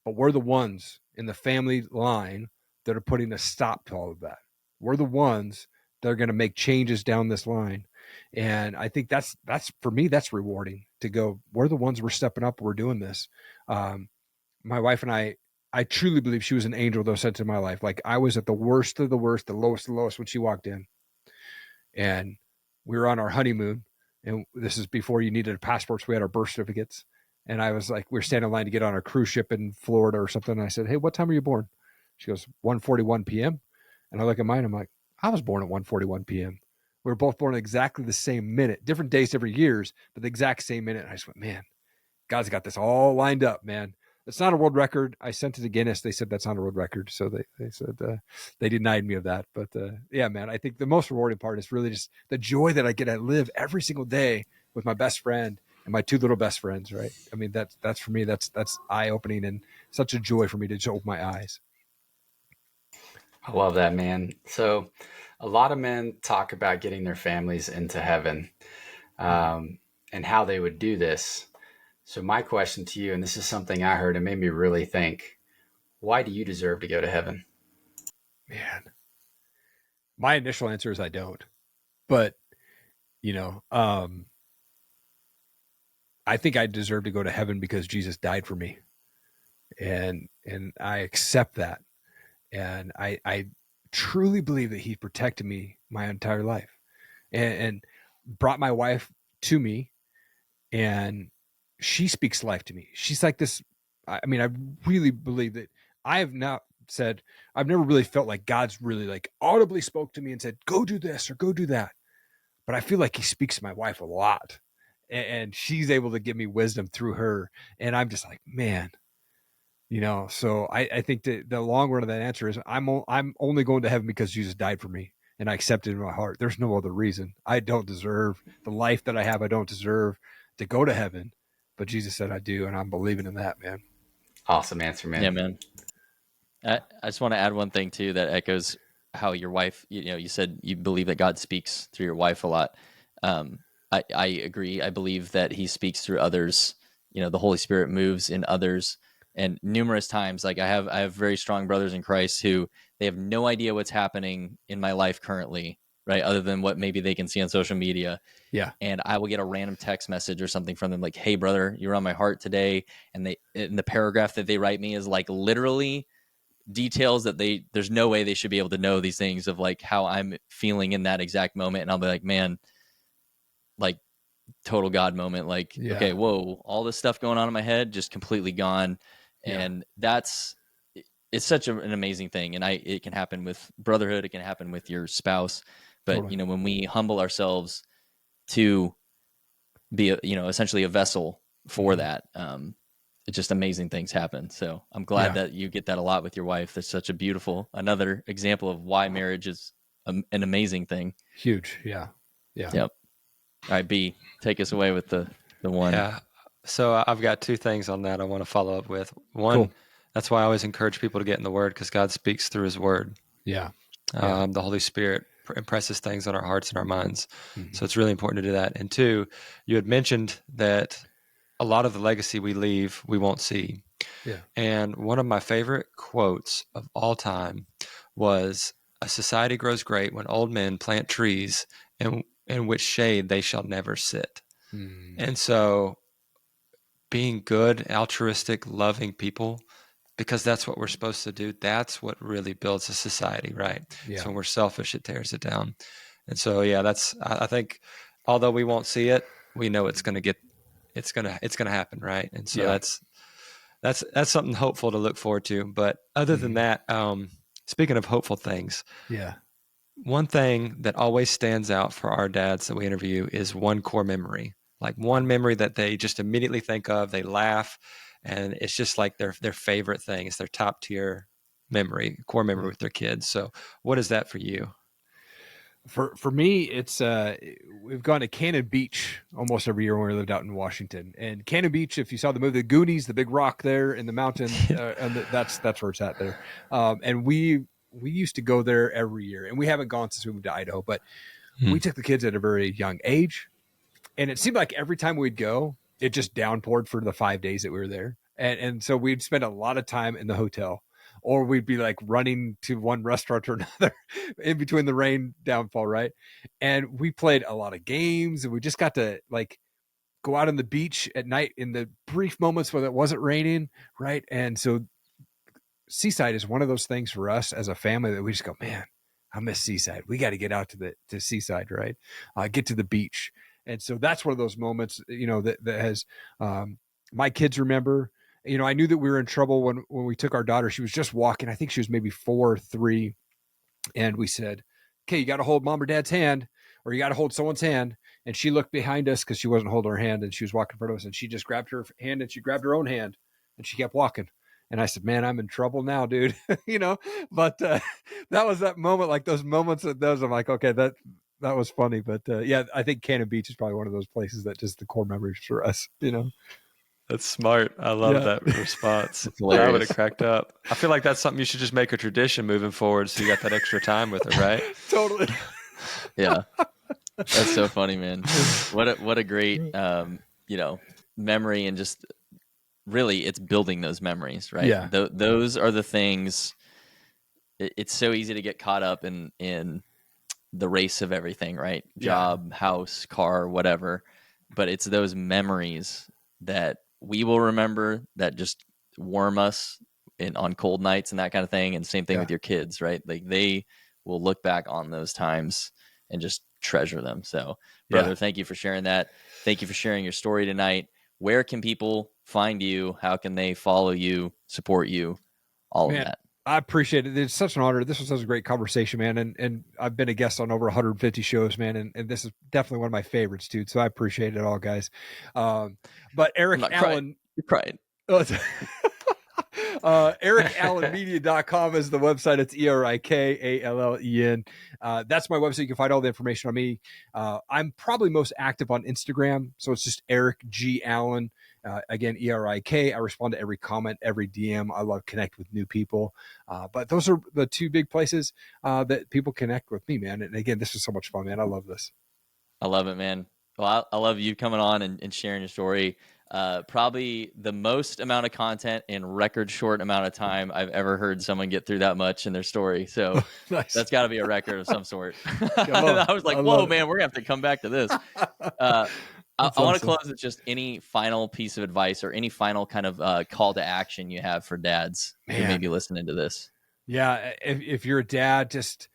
but we're the ones in the family line that are putting a stop to all of that. We're the ones that are going to make changes down this line. And I think that's for me, that's rewarding to go, we're the ones, we're stepping up, we're doing this. My wife and I truly believe she was an angel, though, sent to my life. Like, I was at the worst of the worst, the lowest of the lowest when she walked in. And we were on our honeymoon. And this is before you needed passports. We had our birth certificates. And I was like, we were standing in line to get on a cruise ship in Florida or something. And I said, hey, what time were you born? She goes, 1:41 p.m. And I look at mine. I'm like, I was born at 1:41 p.m. We were both born at exactly the same minute, different days, different years, but the exact same minute. And I just went, man, God's got this all lined up, man. It's not a world record. I sent it to Guinness. They said that's not a world record. So they said they denied me of that. But yeah, man, I think the most rewarding part is really just the joy that I get to live every single day with my best friend and my 2 little best friends, right? I mean, that's for me, that's eye-opening and such a joy for me to just open my eyes. I love that, man. So a lot of men talk about getting their families into heaven, and how they would do this. So my question to you, and this is something I heard and made me really think, why do you deserve to go to heaven? Man, my initial answer is I don't. But, I think I deserve to go to heaven because Jesus died for me. And I accept that. And I truly believe that he protected me my entire life and brought my wife to me, and she speaks life to me. She's like this. I mean, I really believe that I have not said, I've never really felt like God's really like audibly spoke to me and said, go do this or go do that. But I feel like he speaks to my wife a lot, and she's able to give me wisdom through her. And I'm just like, man, so I think that the long run of that answer is I'm only going to heaven because Jesus died for me and I accepted it in my heart. There's no other reason. I don't deserve the life that I have. I don't deserve to go to heaven, but Jesus said I do. And I'm believing in that, man. Awesome answer, man. Yeah, man. I just want to add one thing too that echoes how your wife, you said you believe that God speaks through your wife a lot. I agree. I believe that he speaks through others. The Holy Spirit moves in others. And numerous times, like I have very strong brothers in Christ who they have no idea what's happening in my life currently, right? Other than what maybe they can see on social media. Yeah. And I will get a random text message or something from them like, hey brother, you're on my heart today. And the paragraph that they write me is like literally details that there's no way they should be able to know these things of like how I'm feeling in that exact moment. And I'll be like, man, like total God moment. Like, okay, whoa, all this stuff going on in my head, just completely gone. And it's such an amazing thing. And it can happen with brotherhood. It can happen with your spouse. But, Totally. when we humble ourselves to be, essentially a vessel for that, it's just amazing things happen. So I'm glad that you get that a lot with your wife. That's such a another example of why marriage is an amazing thing. Huge. Yeah. Yep. All right, B, take us away with the one. Yeah. So I've got two things on that I want to follow up with. One, Cool. That's why I always encourage people to get in the Word, because God speaks through His Word. Yeah. The Holy Spirit impresses things on our hearts and our minds. So it's really important to do that. And two, you had mentioned that a lot of the legacy we leave, we won't see. Yeah. And one of my favorite quotes of all time was, "A society grows great when old men plant trees in which shade they shall never sit." And so being good, altruistic, loving people, because that's what we're supposed to do, that's what really builds a society, right? Yeah. So when we're selfish, it tears it down. And so, I think although we won't see it, we know it's going to happen, right? And so that's something hopeful to look forward to. But other than that, speaking of hopeful things, one thing that always stands out for our dads that we interview is one core memory, like one memory that they just immediately think of, they laugh, and it's just like their favorite thing. It's their top tier memory, core memory with their kids. So what is that for you? For me, it's we've gone to Cannon Beach almost every year when we lived out in Washington. And Cannon Beach, if you saw the movie The Goonies, the big rock there in the mountain, that's where it's at there. And we used to go there every year, and we haven't gone since we moved to Idaho. But we took the kids at a very young age, and it seemed like every time we'd go, it just downpoured for the 5 days that we were there, and so we'd spend a lot of time in the hotel. Or we'd be like running to one restaurant or another in between the rain downfall, right? And we played a lot of games, and we just got to like go out on the beach at night in the brief moments when it wasn't raining, right? And so Seaside is one of those things for us as a family that we just go, man, I miss Seaside. We got to get out to Seaside, right? Get to the beach. And so that's one of those moments, that has my kids remember. I knew that we were in trouble when we took our daughter. She was just walking. I think she was maybe 4 or 3. And we said, okay, you got to hold mom or dad's hand, or you got to hold someone's hand. And she looked behind us because she wasn't holding her hand, and she was walking in front of us, and she just grabbed her hand and she grabbed her own hand and she kept walking. And I said, man, I'm in trouble now, dude. But that was that moment, like those moments of those. I'm like, okay, that was funny. But I think Cannon Beach is probably one of those places that just the core memories for us, That's smart. I love that response. I would have cracked up. I feel like that's something you should just make a tradition moving forward, so you got that extra time with her, right? Totally. Yeah. That's so funny, man. What a great memory, and just really it's building those memories, right? Yeah. Those are the things. It's so easy to get caught up in the race of everything, right? Job, house, car, whatever. But it's those memories that we will remember that just warm us on cold nights and that kind of thing. And same thing with your kids, right? Like they will look back on those times and just treasure them. So brother, thank you for sharing that. Thank you for sharing your story tonight. Where can people find you? How can they follow you, support you? All of that. I appreciate it. It's such an honor. This was such a great conversation, man. And I've been a guest on over 150 shows, man. And this is definitely one of my favorites, dude. So I appreciate it all, guys. But Erik Allen. You're crying. ErikAllenMedia.com is the website. It's ErikAllen. That's my website. You can find all the information on me. I'm probably most active on Instagram. So it's just Erik G. Allen. Again, Erik. I respond to every comment, every DM. I love connect with new people. But those are the two big places that people connect with me, man. And again, this was so much fun, man. I love this. I love it, man. Well, I love you coming on and sharing your story. Probably the most amount of content in record short amount of time I've ever heard someone get through that much in their story. So Nice. That's got to be a record of some sort. I was like, whoa, man, we're going to have to come back to this. I want to close with just any final piece of advice or any final kind of call to action you have for dads who may be listening to this. Yeah. If you're a dad, just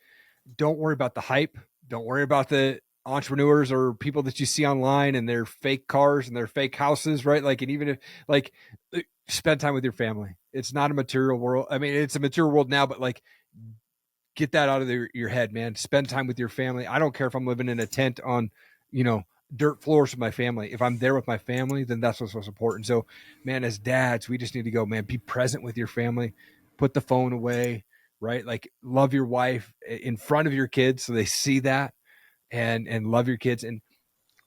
don't worry about the hype. Don't worry about the entrepreneurs or people that you see online and their fake cars and their fake houses, right? Like, and even if like spend time with your family. It's not a material world. I mean, it's a material world now, but like get that out of your head, man. Spend time with your family. I don't care if I'm living in a tent on, dirt floors with my family. If I'm there with my family, then that's what's most important. So, man, as dads, we just need to go, man, be present with your family, put the phone away, right? Like love your wife in front of your kids so they see that and love your kids. And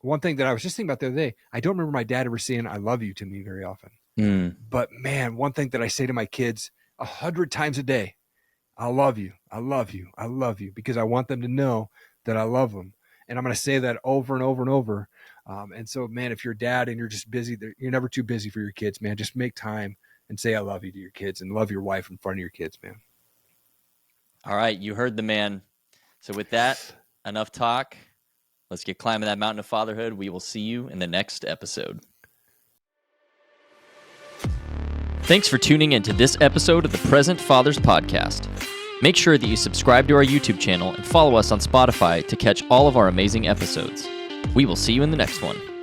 one thing that I was just thinking about the other day, I don't remember my dad ever saying I love you to me very often. But man, one thing that I say to my kids 100 times a day, I love you. I love you. I love you, because I want them to know that I love them. And I'm going to say that over and over and over. And so, man, if you're a dad and you're just busy, you're never too busy for your kids, man. Just make time and say I love you to your kids and love your wife in front of your kids, man. All right. You heard the man. So with that, enough talk. Let's get climbing that mountain of fatherhood. We will see you in the next episode. Thanks for tuning into this episode of the Present Fathers Podcast. Make sure that you subscribe to our YouTube channel and follow us on Spotify to catch all of our amazing episodes. We will see you in the next one.